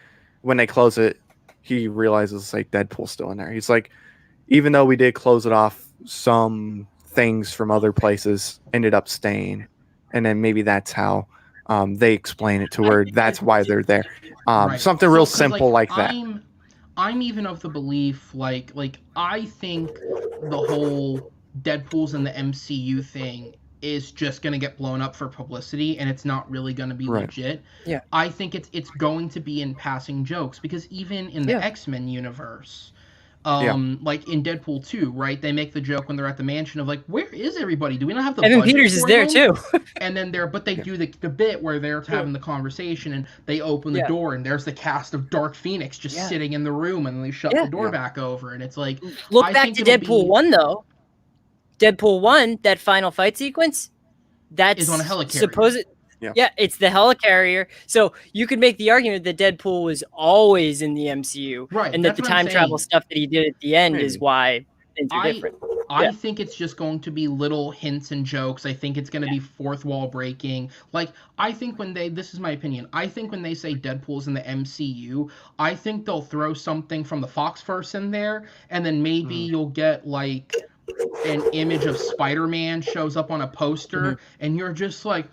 when they close it, he realizes like Deadpool's still in there. He's like, even though we did close it off, some things from other places ended up staying, and then maybe that's how they explain it to where that's why they're there. right. Something So real 'cause simple like that. I'm even of the belief like I think the whole Deadpool's in the MCU thing is just going to get blown up for publicity and it's not really going to be Right. legit. Yeah. I think it's going to be in passing jokes because even in the X-Men universe, like in Deadpool 2, right? They make the joke when they're at the mansion of like, where is everybody? Do we not have the Evan budget Peters is for there them? too. And then but they do the bit where they're having the conversation and they open the door and there's the cast of Dark Phoenix just sitting in the room and then they shut the door back over and it's like, look back to Deadpool 1 though. Deadpool 1, that final fight sequence, that's is on a helicarrier. supposed. Yeah, it's the helicarrier. So you could make the argument that Deadpool was always in the MCU, right? And that the time travel stuff that he did at the end is why things are different. I think it's just going to be little hints and jokes. I think it's going to be fourth wall breaking. Like, I think this is my opinion, I think when they say Deadpool's in the MCU, I think they'll throw something from the Foxverse in there, and then maybe you'll get, like, an image of Spider-Man shows up on a poster, and you're just like,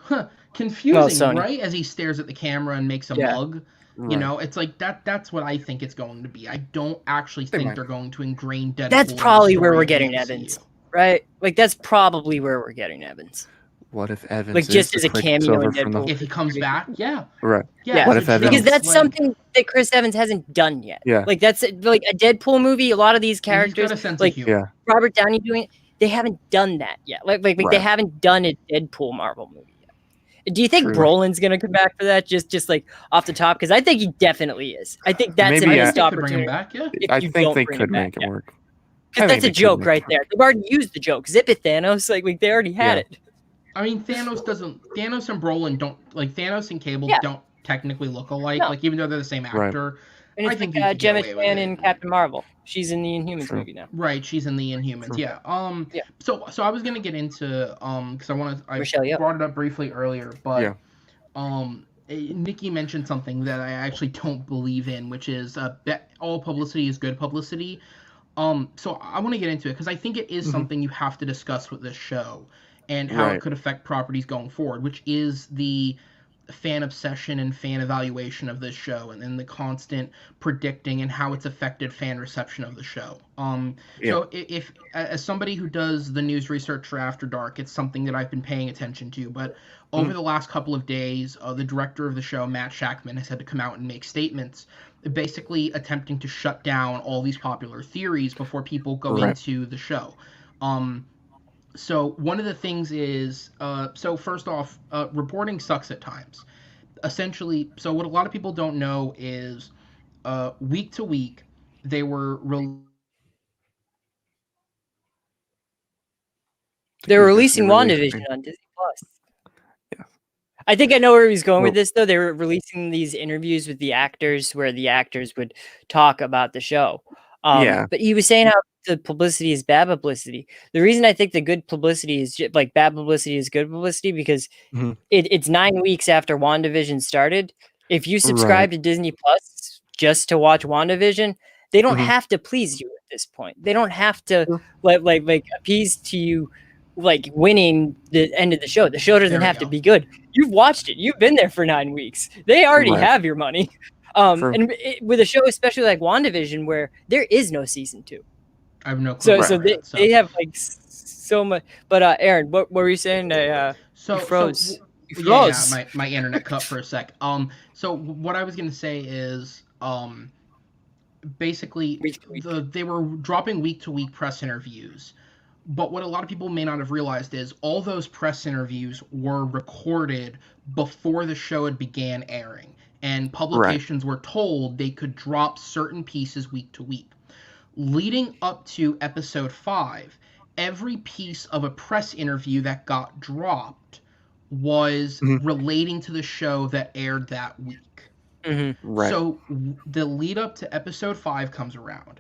confusing, right? As he stares at the camera and makes a mug. You know, it's like that's what I think it's going to be. I don't actually think they're going to ingrain Deadpool. That's probably where we're getting Evans, right? Like, that's probably where we're getting Evans. What if Evans like just as a cameo in Deadpool? If he comes back, right. Yeah. What if Evans? Because that's something that Chris Evans hasn't done yet. Yeah. Like, that's like a Deadpool movie. A lot of these characters, like Robert Downey doing it, they haven't done that yet. Like they haven't done a Deadpool Marvel movie. Do you think Brolin's gonna come back for that? Just like off the top, because I think he definitely is. I think that's a missed opportunity. I think they could make it work. Because that's a joke right there. They've already used the joke. Zip it, Thanos. Like they already had it. I mean, Thanos and Brolin don't, like, Thanos and Cable don't technically look alike. No. Like, even though they're the same actor. And it's like Gemma Chan in Captain Marvel. She's in the Inhumans movie now. Right, she's in the Inhumans. Yeah. So I was gonna get into because I brought it up briefly earlier, but Nikki mentioned something that I actually don't believe in, which is that all publicity is good publicity. So I want to get into it because I think it is something you have to discuss with this show and how it could affect properties going forward, which is the fan obsession and fan evaluation of this show and then the constant predicting and how it's affected fan reception of the show. So if as somebody who does the news research for After Dark, it's something that I've been paying attention to, but over the last couple of days, the director of the show, Matt Shackman, has had to come out and make statements basically attempting to shut down all these popular theories before people go into the show. So one of the things is, so first off, reporting sucks at times. Essentially, so what a lot of people don't know is week to week, they were They're releasing WandaVision on Disney+. Yeah. I think I know where he's going with this, though. They were releasing these interviews with the actors where the actors would talk about the show. But he was saying how the publicity is bad publicity. The reason I think the good publicity is like bad publicity is good publicity because it's 9 weeks after WandaVision started. If you subscribe to Disney Plus just to watch WandaVision, they don't have to please you at this point. They don't have to like appease to you, like winning the end of the show. The show doesn't have to be good. You've watched it. You've been there for 9 weeks. They already have your money. And with a show especially like WandaVision where there is no season 2. I have no clue. So they have like so much. But Aaron, what were you saying? You froze. You froze. Yeah, my internet cut for a sec. So what I was gonna say is, basically, they were dropping week to week press interviews. But what a lot of people may not have realized is all those press interviews were recorded before the show had began airing, and publications were told they could drop certain pieces week to week. Leading up to episode 5, every piece of a press interview that got dropped was relating to the show that aired that week. So the lead up to episode 5 comes around,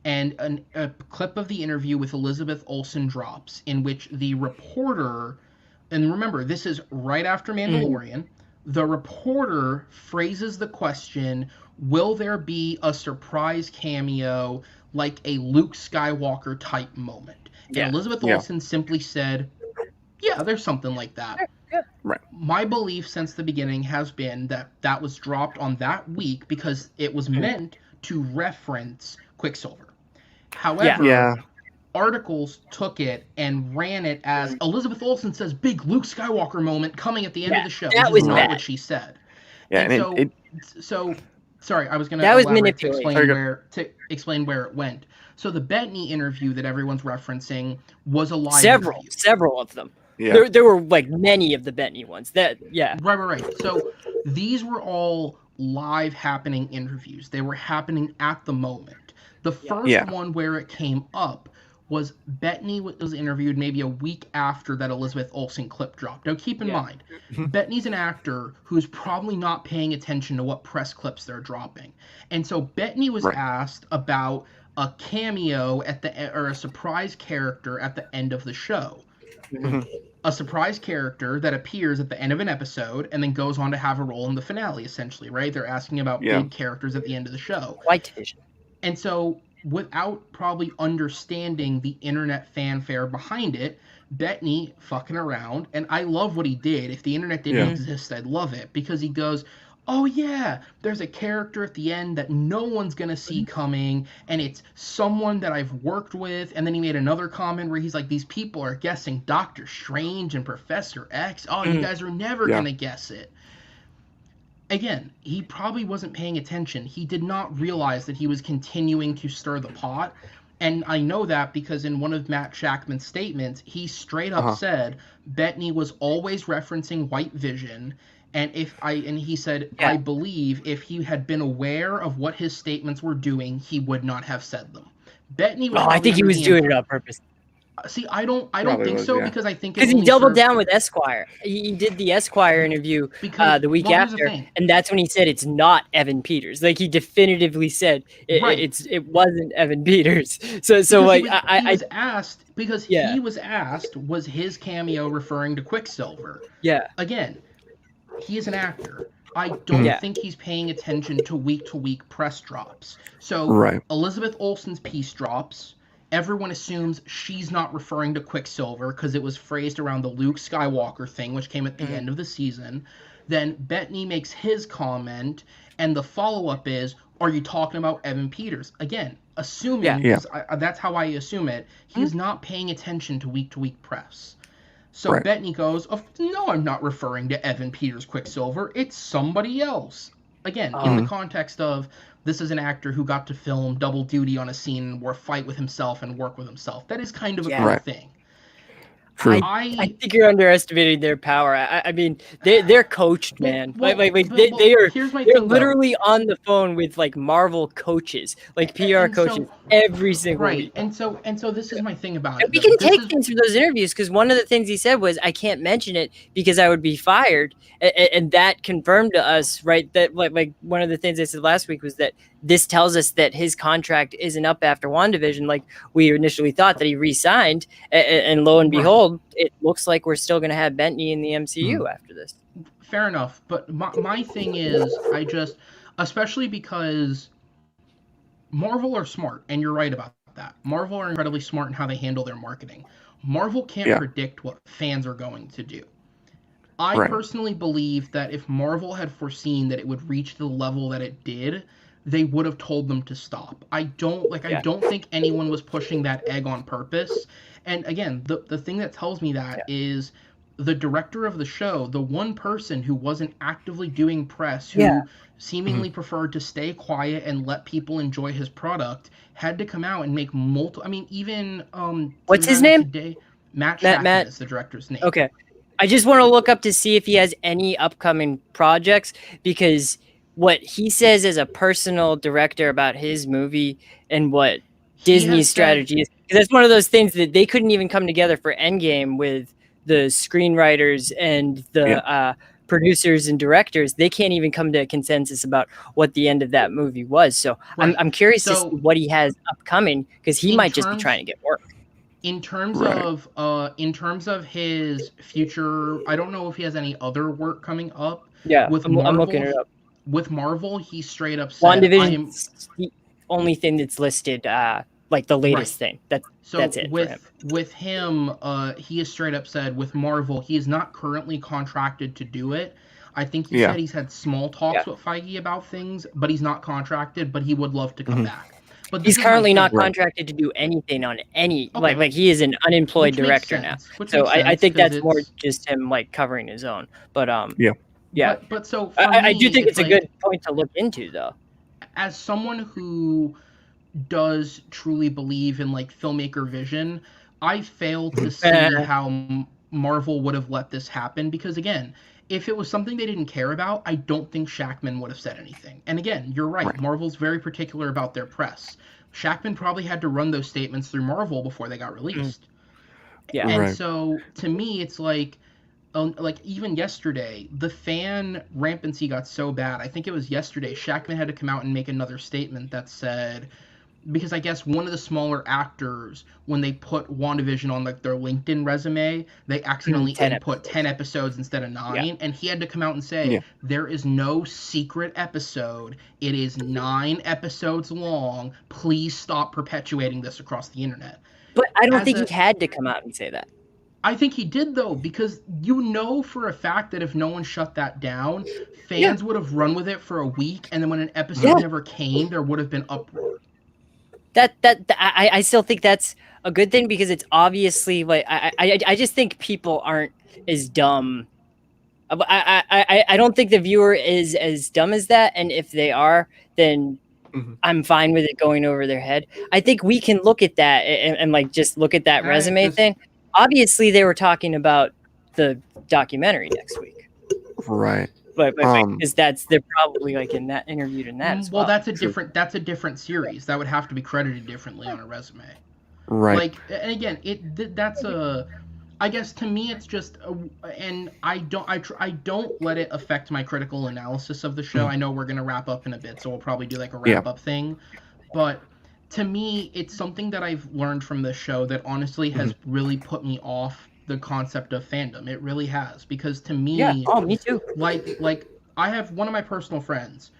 and a clip of the interview with Elizabeth Olsen drops, in which the reporter, and remember, this is right after Mandalorian, the reporter phrases the question, will there be a surprise cameo like a Luke Skywalker type moment? And Elizabeth Olsen simply said, yeah, there's something like that. Right. My belief since the beginning has been that that was dropped on that week because it was meant to reference Quicksilver. However, articles took it and ran it as Elizabeth Olsen says big Luke Skywalker moment coming at the end of the show. That was not what she said. Yeah, and so sorry, I was going to explain where it went. So the Bettany interview that everyone's referencing was a live interview. Several of them. Yeah. There were like many of the Bettany ones. Right. So these were all live happening interviews. They were happening at the moment. The first one where it came up was Bettany was interviewed maybe a week after that Elizabeth Olsen clip dropped. Now keep in mind, Bettany's an actor who's probably not paying attention to what press clips they're dropping. And so Bettany was asked about a cameo or a surprise character at the end of the show. A surprise character that appears at the end of an episode and then goes on to have a role in the finale, essentially, right? They're asking about big characters at the end of the show. White Vision. And so, without probably understanding the internet fanfare behind it, Bettany fucking around, and I love what he did. If the internet didn't exist, I'd love it, because he goes, oh yeah, there's a character at the end that no one's going to see coming, and it's someone that I've worked with. And then he made another comment where he's like, these people are guessing Doctor Strange and Professor X. Oh, you guys are never going to guess it. Again, he probably wasn't paying attention. He did not realize that he was continuing to stir the pot. And I know that because in one of Matt Shackman's statements, he straight up said Bettany was always referencing White Vision. And he said, I believe if he had been aware of what his statements were doing, he would not have said them. Bettany was I think he was doing it on purpose. See, I don't think so, because I think because he doubled down with Esquire. He did the Esquire interview the week after, and that's when he said it's not Evan Peters. Like, he definitively said it wasn't Evan Peters. So like he was asked, because he was asked, was his cameo referring to Quicksilver? Yeah. Again, he is an actor. I don't think he's paying attention to week press drops. So Elizabeth Olsen's piece drops. Everyone assumes she's not referring to Quicksilver because it was phrased around the Luke Skywalker thing, which came at the end of the season. Then Bettany makes his comment, and the follow-up is, are you talking about Evan Peters? Again, assuming, because that's how I assume it, he's not paying attention to week press. So Bettany goes, no, I'm not referring to Evan Peters Quicksilver. It's somebody else. Again, in the context of, this is an actor who got to film double duty on a scene or fight with himself and work with himself. That is kind of a cool thing. True. I think you're underestimating their power. I mean, they're coached, man. They're literally on the phone with like Marvel coaches, like PR coaches, every single week. And so this is my thing about it. We can take things from those interviews, because one of the things he said was, I can't mention it because I would be fired, and that confirmed to us, right, that like one of the things I said last week was that this tells us that his contract isn't up after WandaVision, like we initially thought, that he re-signed, and lo and behold, it looks like we're still going to have Bettany in the MCU after this. Fair enough, but my thing is, especially because Marvel are smart, and you're right about that. Marvel are incredibly smart in how they handle their marketing. Marvel can't predict what fans are going to do. I personally believe that if Marvel had foreseen that it would reach the level that it did, they would have told them to stop. I don't think anyone was pushing that egg on purpose. And again, the thing that tells me that is the director of the show, the one person who wasn't actively doing press, who seemingly preferred to stay quiet and let people enjoy his product, had to come out and make multiple. I mean, even what's his name? Today, Matt Shackman is the director's name. Okay, I just want to look up to see if he has any upcoming projects, because what he says as a personal director about his movie and what Disney's strategy is, because that's one of those things that they couldn't even come together for Endgame with the screenwriters and the producers and directors, they can't even come to a consensus about what the end of that movie was. So I'm curious to see what he has upcoming, because he might just be trying to get work. In terms of his future, I don't know if he has any other work coming up. Yeah, with I'm looking it up. With Marvel, he straight up said, WandaVision's the only thing that's listed, like the latest thing. That's it. With him, he has straight up said with Marvel, he is not currently contracted to do it. I think he said he's had small talks with Feige about things, but he's not contracted, but he would love to come back. But he's currently not contracted to do anything on any, like he is an unemployed director now. So I think that's more just him like covering his own. But yeah. But so I do think it's a good point to look into, though. As someone who does truly believe in like filmmaker vision, I fail to see how Marvel would have let this happen, because again, if it was something they didn't care about, I don't think Shackman would have said anything. And again, you're right. Marvel's very particular about their press. Shackman probably had to run those statements through Marvel before they got released. Yeah. And so to me, it's like even yesterday, the fan rampancy got so bad. I think it was yesterday, Shackman had to come out and make another statement that said, because I guess one of the smaller actors, when they put WandaVision on like their LinkedIn resume, they accidentally input 10 episodes instead of 9, and he had to come out and say, there is no secret episode. It is 9 episodes long. Please stop perpetuating this across the internet. But I don't think he had to come out and say that. I think he did, though, because you know for a fact that if no one shut that down, fans would have run with it for a week, and then when an episode never came, there would have been uproar. I still think that's a good thing, because it's obviously like I just think people aren't as dumb. I don't think the viewer is as dumb as that, and if they are, then I'm fine with it going over their head. I think we can look at that and like just look at that resume thing. Obviously, they were talking about the documentary next week, right? But because they're probably like interviewed in that as well. Well, that's a different series. That would have to be credited differently on a resume, right? Like, and again, I guess to me it's just, and I don't let it affect my critical analysis of the show. I know we're gonna wrap up in a bit, so we'll probably do like a wrap up thing, but to me, it's something that I've learned from this show that honestly has really put me off the concept of fandom. It really has, because to me, me too. Like I have one of my personal friends,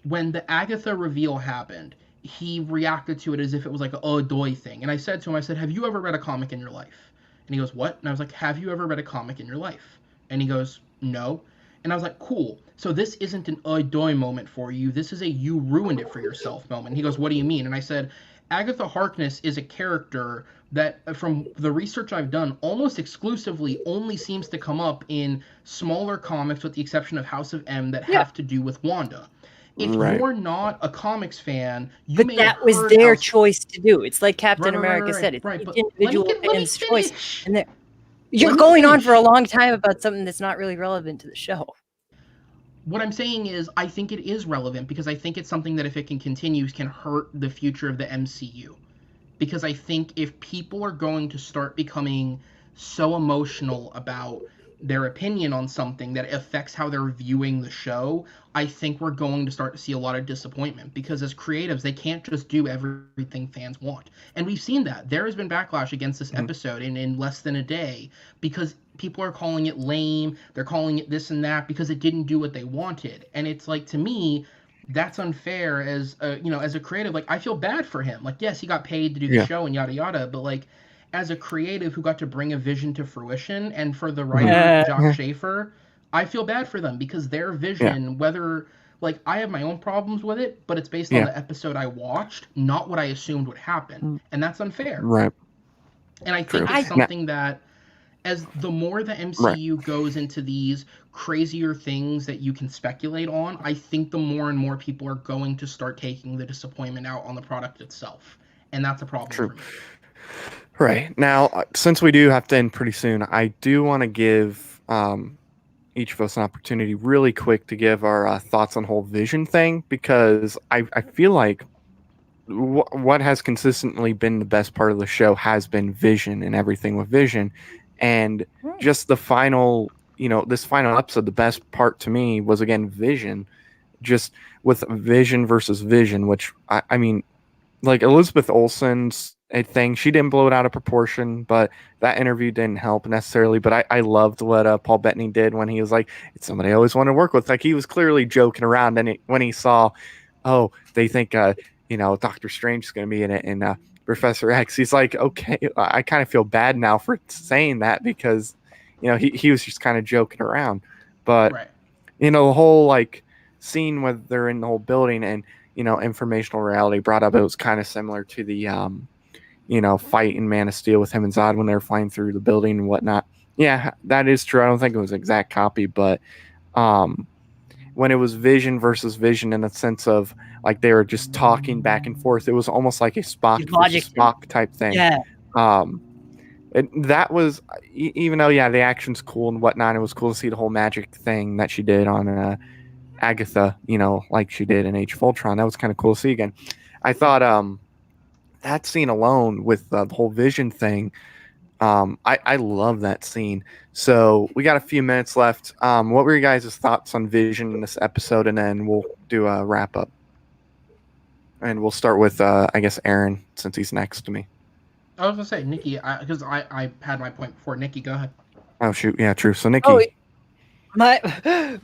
when the Agatha reveal happened, he reacted to it as if it was like a doy thing. And I said to him, have you ever read a comic in your life? And he goes, what? And I was like, have you ever read a comic in your life? And he goes, no. And I was like, cool. So this isn't an doy moment for you. This is a you ruined it for yourself moment. And he goes, what do you mean? And I said, Agatha Harkness is a character that, from the research I've done, almost exclusively only seems to come up in smaller comics, with the exception of House of M, that have to do with Wanda. If you're not a comics fan, that was their choice to do. It's like Captain America said. It's each individual fan's choice. And you're going on for a long time about something that's not really relevant to the show. What I'm saying is, I think it is relevant, because I think it's something that if it can continue, can hurt the future of the MCU. Because I think if people are going to start becoming so emotional about their opinion on something that affects how they're viewing the show, I think we're going to start to see a lot of disappointment, because as creatives, they can't just do everything fans want. And we've seen that. There has been backlash against this episode in less than a day, because people are calling it lame, they're calling it this and that, because it didn't do what they wanted. And it's like, to me, that's unfair as a creative. Like, I feel bad for him. Like, yes, he got paid to do the show and yada yada, but like, as a creative who got to bring a vision to fruition, and for the writer Josh Schaefer, I feel bad for them, because their vision, whether, like, I have my own problems with it, but it's based on the episode I watched, not what I assumed would happen, and that's unfair. Right. And I think it's something that, as the more the MCU goes into these crazier things that you can speculate on, I think the more and more people are going to start taking the disappointment out on the product itself, and that's a problem for me. Right. Now, since we do have to end pretty soon, I do want to give each of us an opportunity really quick to give our thoughts on the whole Vision thing, because I feel like what has consistently been the best part of the show has been Vision and everything with Vision. And just the final, this final episode, the best part to me was, again, Vision, just with Vision versus Vision, which I mean, like Elizabeth Olsen's thing, she didn't blow it out of proportion, but that interview didn't help necessarily. But I loved what Paul Bettany did when he was like, it's somebody I always wanted to work with. Like, he was clearly joking around, and when he saw, oh, they think Doctor Strange is going to be in it, and Professor X, he's like, okay, I kind of feel bad now for saying that, because he was just kind of joking around. But right. the whole like scene where they're in the whole building, and informational reality brought up, it was kind of similar to the fight in Man of Steel with him and Zod when they were flying through the building and whatnot. Yeah, that is true. I don't think it was an exact copy, but when it was Vision versus Vision, in the sense of like they were just talking back and forth, it was almost like a Spock versus Spock type thing. Yeah. That was, even though the action's cool and whatnot, it was cool to see the whole magic thing that she did on Agatha, like she did in Age of Ultron. That was kind of cool to see again. I thought that scene alone with the whole Vision thing, I love that scene. So we got a few minutes left. What were your guys' thoughts on Vision in this episode? And then we'll do a wrap up. And we'll start with, I guess, Aaron, since he's next to me. I was going to say, Nikki, because I had my point before. Nikki, go ahead. Oh, shoot. Yeah, true. So, Nikki. Oh, my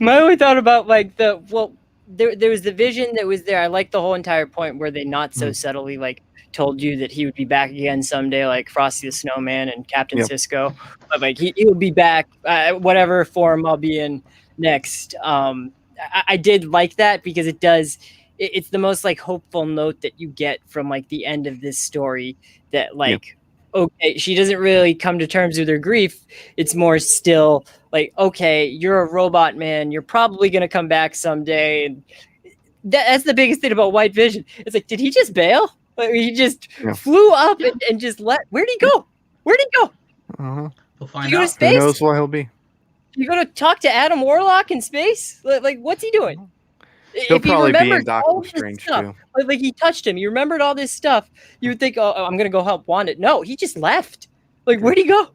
only thought about, like, there was the Vision that was there. I like the whole entire point where they not so subtly, like, told you that he would be back again someday, like Frosty the Snowman and Captain Sisko. But, like, he will be back, whatever form I'll be in next. I did like that, because it's the most, like, hopeful note that you get from, like, the end of this story, that, like, okay, she doesn't really come to terms with her grief. It's more still like, okay, you're a robot man. You're probably going to come back someday. And that's the biggest thing about White Vision. It's like, did he just bail? Like, he just flew up and just where'd he go? Where'd he go? Uh-huh. We'll find out. out. Space? Who knows where he'll be? You going to talk to Adam Warlock in space? Like, what's he doing? He'll probably be in Doctor Strange too. Like, he touched him. He remembered all this stuff. You would think, oh, I'm gonna go help Wanda. No, he just left. Like, where'd he go?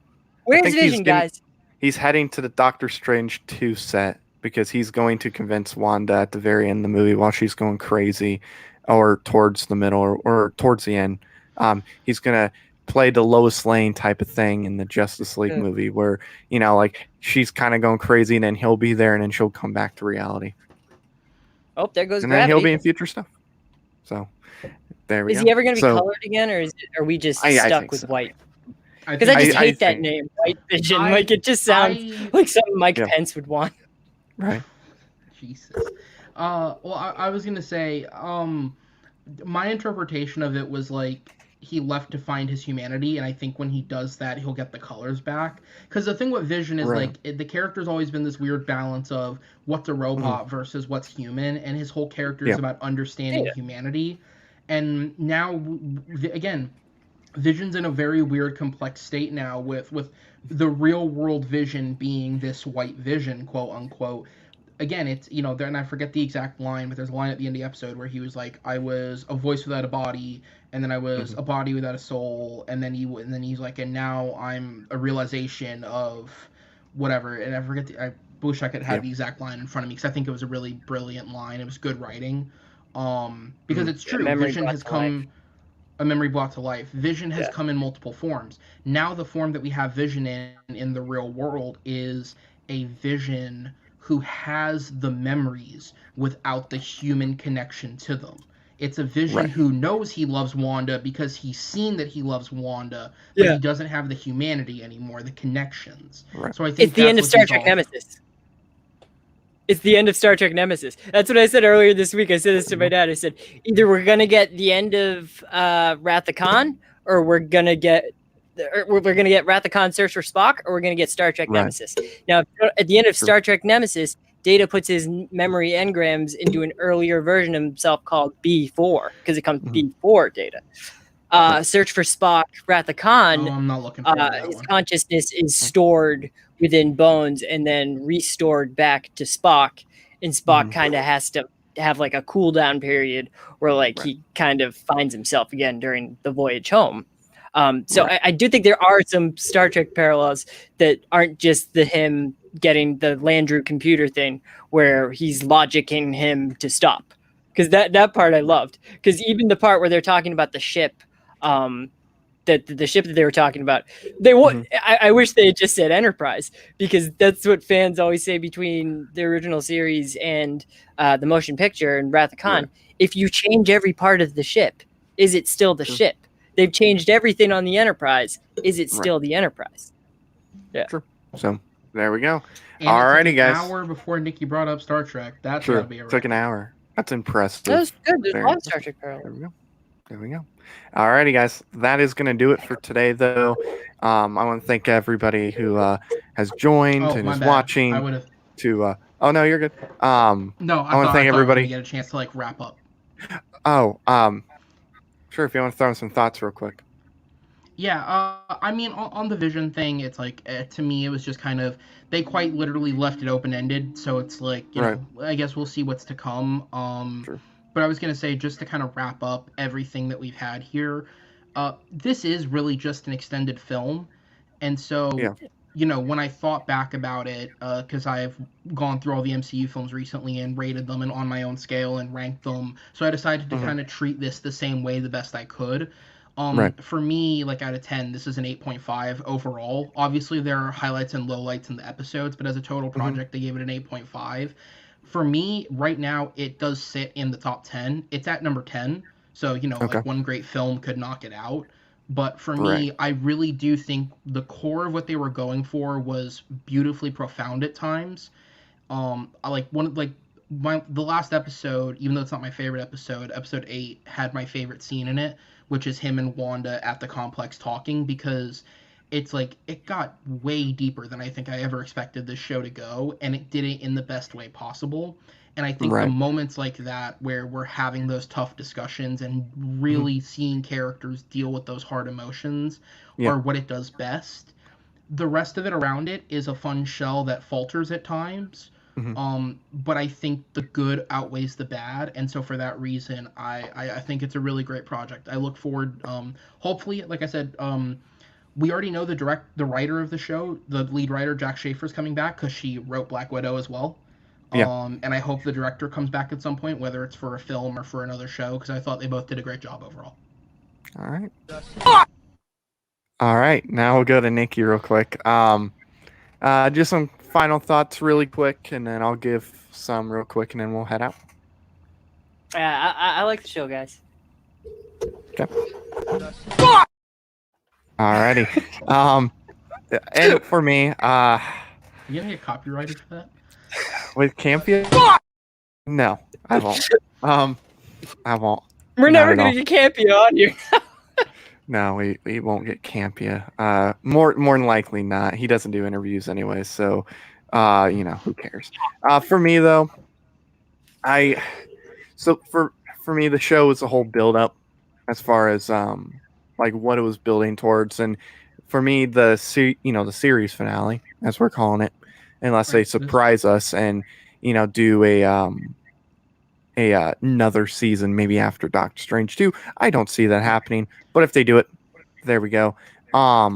Where's Vision, guys? He's heading to the Doctor Strange 2 set, because he's going to convince Wanda at the very end of the movie while she's going crazy, or towards the middle, or towards the end. He's gonna play the Lois Lane type of thing in the Justice League movie, where like she's kind of going crazy, and then he'll be there, and then she'll come back to reality. Oh, there goes and Gravity. Then he'll be in future stuff. So there we go. Is he ever going to be colored again, or are we just stuck with white? Because I just hate that name, White Vision. Like, it just sounds like something Mike Pence would want. Right. Jesus. Well, I was going to say, my interpretation of it was like he left to find his humanity, and I think when he does that, he'll get the colors back. Because the thing with Vision is, like, the character's always been this weird balance of what's a robot versus what's human, and his whole character is about understanding humanity. And now, again, Vision's in a very weird, complex state now, with the real-world Vision being this White Vision, quote-unquote. Again, it's, and I forget the exact line, but there's a line at the end of the episode where he was like, I was a voice without a body, and then I was a body without a soul, and then he's like, and now I'm a realization of whatever, and I wish I could have the exact line in front of me, because I think it was a really brilliant line. It was good writing, because it's true. Vision has come, a memory brought to life. Vision has come in multiple forms. Now the form that we have Vision in the real world is a Vision who has the memories without the human connection to them. It's a Vision who knows he loves Wanda because he's seen that he loves Wanda, but he doesn't have the humanity anymore, the connections. Right. So I think it's the end of Star Trek Nemesis. It's the end of Star Trek Nemesis. That's what I said earlier this week. I said this to my dad. I said, either we're going to get the end of Wrath of Khan, or we're going to get Wrath of Khan Search for Spock, or we're going to get Star Trek Nemesis. Now, at the end of Star Trek Nemesis, Data puts his memory engrams into an earlier version of himself called B4, because it comes before Data. Search for Spock, Wrath of Khan, I'm not looking for that his one. consciousness is stored within bones and then restored back to Spock, and Spock kind of has to have like a cooldown period where like he kind of finds himself again during the voyage home. So I do think there are some Star Trek parallels that aren't just him getting the Landru computer thing where he's logicking him to stop. Because that part I loved. Because even the part where they're talking about the ship, the ship that they were talking about, I wish they had just said Enterprise, because that's what fans always say between the original series and the motion picture and Wrath of Khan. Right. If you change every part of the ship, is it still the ship? They've changed everything on the Enterprise. Is it still the Enterprise? Yeah. True. So there we go. And alrighty, guys. An hour before Nikki brought up Star Trek. That's true. Gotta be a took an hour. That's impressive. That was good. There's a lot of Star Trek parallels. There we go. Alrighty, guys. That is going to do it for today, though. I want to thank everybody who has joined and is watching. Oh no, you're good. No, I want to thank everybody. Get a chance to wrap up. Sure. If you want to throw in some thoughts real quick. Yeah, I mean, on the Vision thing, it's to me, it was just kind of, they quite literally left it open-ended, so it's you know, I guess we'll see what's to come. Sure. But I was going to say, just to kind of wrap up everything that we've had here, this is really just an extended film, and so, you know, when I thought back about it, because I've gone through all the MCU films recently and rated them and on my own scale and ranked them, so I decided to kind of treat this the same way the best I could. For me, out of 10, this is an 8.5 overall. Obviously, there are highlights and lowlights in the episodes, but as a total project, they gave it an 8.5. For me, right now, it does sit in the top 10. It's at number 10, so, you know, one great film could knock it out. But for me, I really do think the core of what they were going for was beautifully profound at times. The last episode, even though it's not my favorite episode, episode 8 had my favorite scene in it, which is him and Wanda at the complex talking, because it's it got way deeper than I think I ever expected this show to go, and it did it in the best way possible. And I think the moments like that where we're having those tough discussions and really seeing characters deal with those hard emotions are what it does best. The rest of it around it is a fun shell that falters at times. But I think the good outweighs the bad, and so for that reason, I think it's a really great project. I look forward, hopefully, like I said, we already know the writer of the show, the lead writer, Jack Schaefer's coming back, because she wrote Black Widow as well. And I hope the director comes back at some point, whether it's for a film or for another show, because I thought they both did a great job overall. All right, now we'll go to Nikki real quick. Just some final thoughts really quick, and then I'll give some real quick, and then we'll head out. I like the show, guys. Okay. Alrighty. And for me, you gonna get copyrighted for that? With Campia? No, I won't. I won't. We're never gonna get Campia on here. No, we won't get Campia. More than likely not. He doesn't do interviews anyway, so you know, who cares? For me though, for me the show was a whole build up as far as what it was building towards, and for me the series finale, as we're calling it, unless they surprise us and do another season maybe after Doctor Strange 2. I don't see that happening, but if they do it, there we go.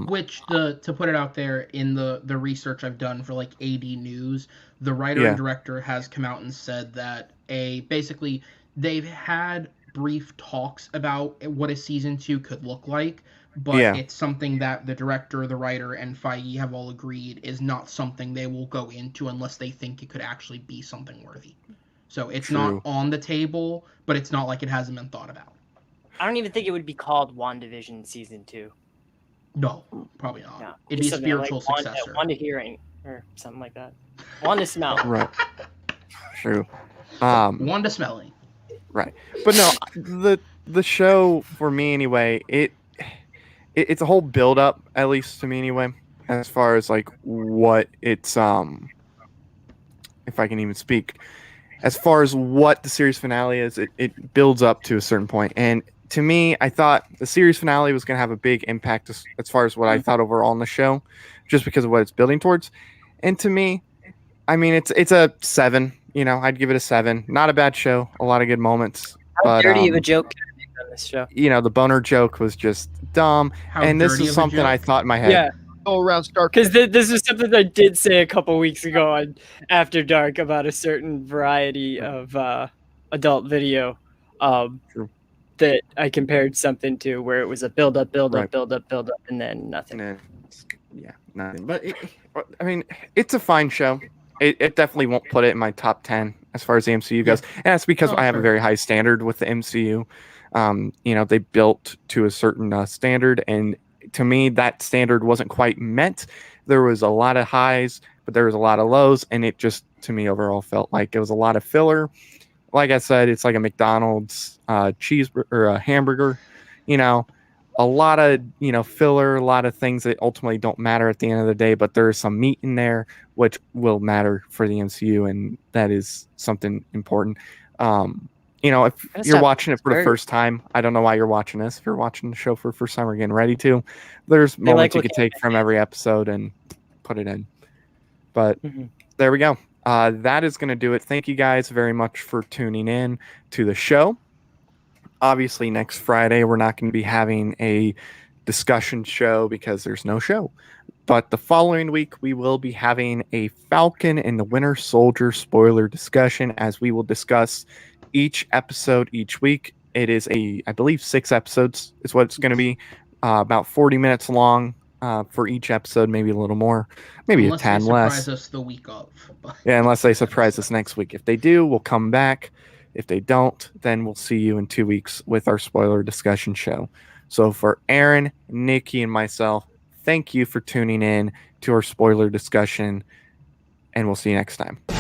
Which to put it out there, in the research I've done for AD News, the writer and director has come out and said that basically they've had brief talks about what a season 2 could look like, but it's something that the director, the writer, and Feige have all agreed is not something they will go into unless they think it could actually be something worthy. So it's not on the table, but it's not like it hasn't been thought about. I don't even think it would be called WandaVision Season 2. No, probably not. No, it'd be a spiritual successor. Wanda Hearing, or something like that. Wanda Smell. Right. True. Wanda Smelling. Right. But no, the show, for me anyway, it's a whole build up, at least to me anyway, as far as what it's if I can even speak. As far as what the series finale is, it builds up to a certain point. And to me, I thought the series finale was going to have a big impact as far as what I thought overall in the show, just because of what it's building towards. And to me, I mean, it's a 7. I'd give it a 7. Not a bad show. A lot of good moments. How dirty of a joke can I make on this show? The boner joke was just dumb. And this is something I thought in my head. Yeah. go around start. Because this is something I did say a couple weeks ago on After Dark about a certain variety of adult video that I compared something to, where it was a build up, and then nothing. Yeah, nothing. But I mean, it's a fine show. It definitely won't put it in my top 10 as far as the MCU goes, and that's because I have a very high standard with the MCU. You know, they built to a certain standard, and to me, that standard wasn't quite met. There was a lot of highs, but there was a lot of lows, and it just, to me, overall felt like it was a lot of filler. Like I said, it's like a McDonald's cheeseburger or a hamburger, you know, a lot of, you know, filler, a lot of things that ultimately don't matter at the end of the day, but there's some meat in there, which will matter for the MCU. And that is something important. You know, if you're watching it for the first time, I don't know why you're watching this. If you're watching the show for the first time or getting ready to, there's moments you can take from every episode and put it in. But there we go. That is going to do it. Thank you guys very much for tuning in to the show. Obviously, next Friday, we're not going to be having a discussion show because there's no show. But the following week, we will be having a Falcon and the Winter Soldier spoiler discussion, as we will discuss each episode each week. It is I believe 6 episodes is what it's going to be. About 40 minutes long for each episode, maybe a little more, maybe a tad less. Unless they surprise us the week of. Yeah, unless they surprise us next week. If they do, we'll come back. If they don't, then we'll see you in 2 weeks with our spoiler discussion show. So for Aaron, Nikki, and myself, thank you for tuning in to our spoiler discussion, and we'll see you next time.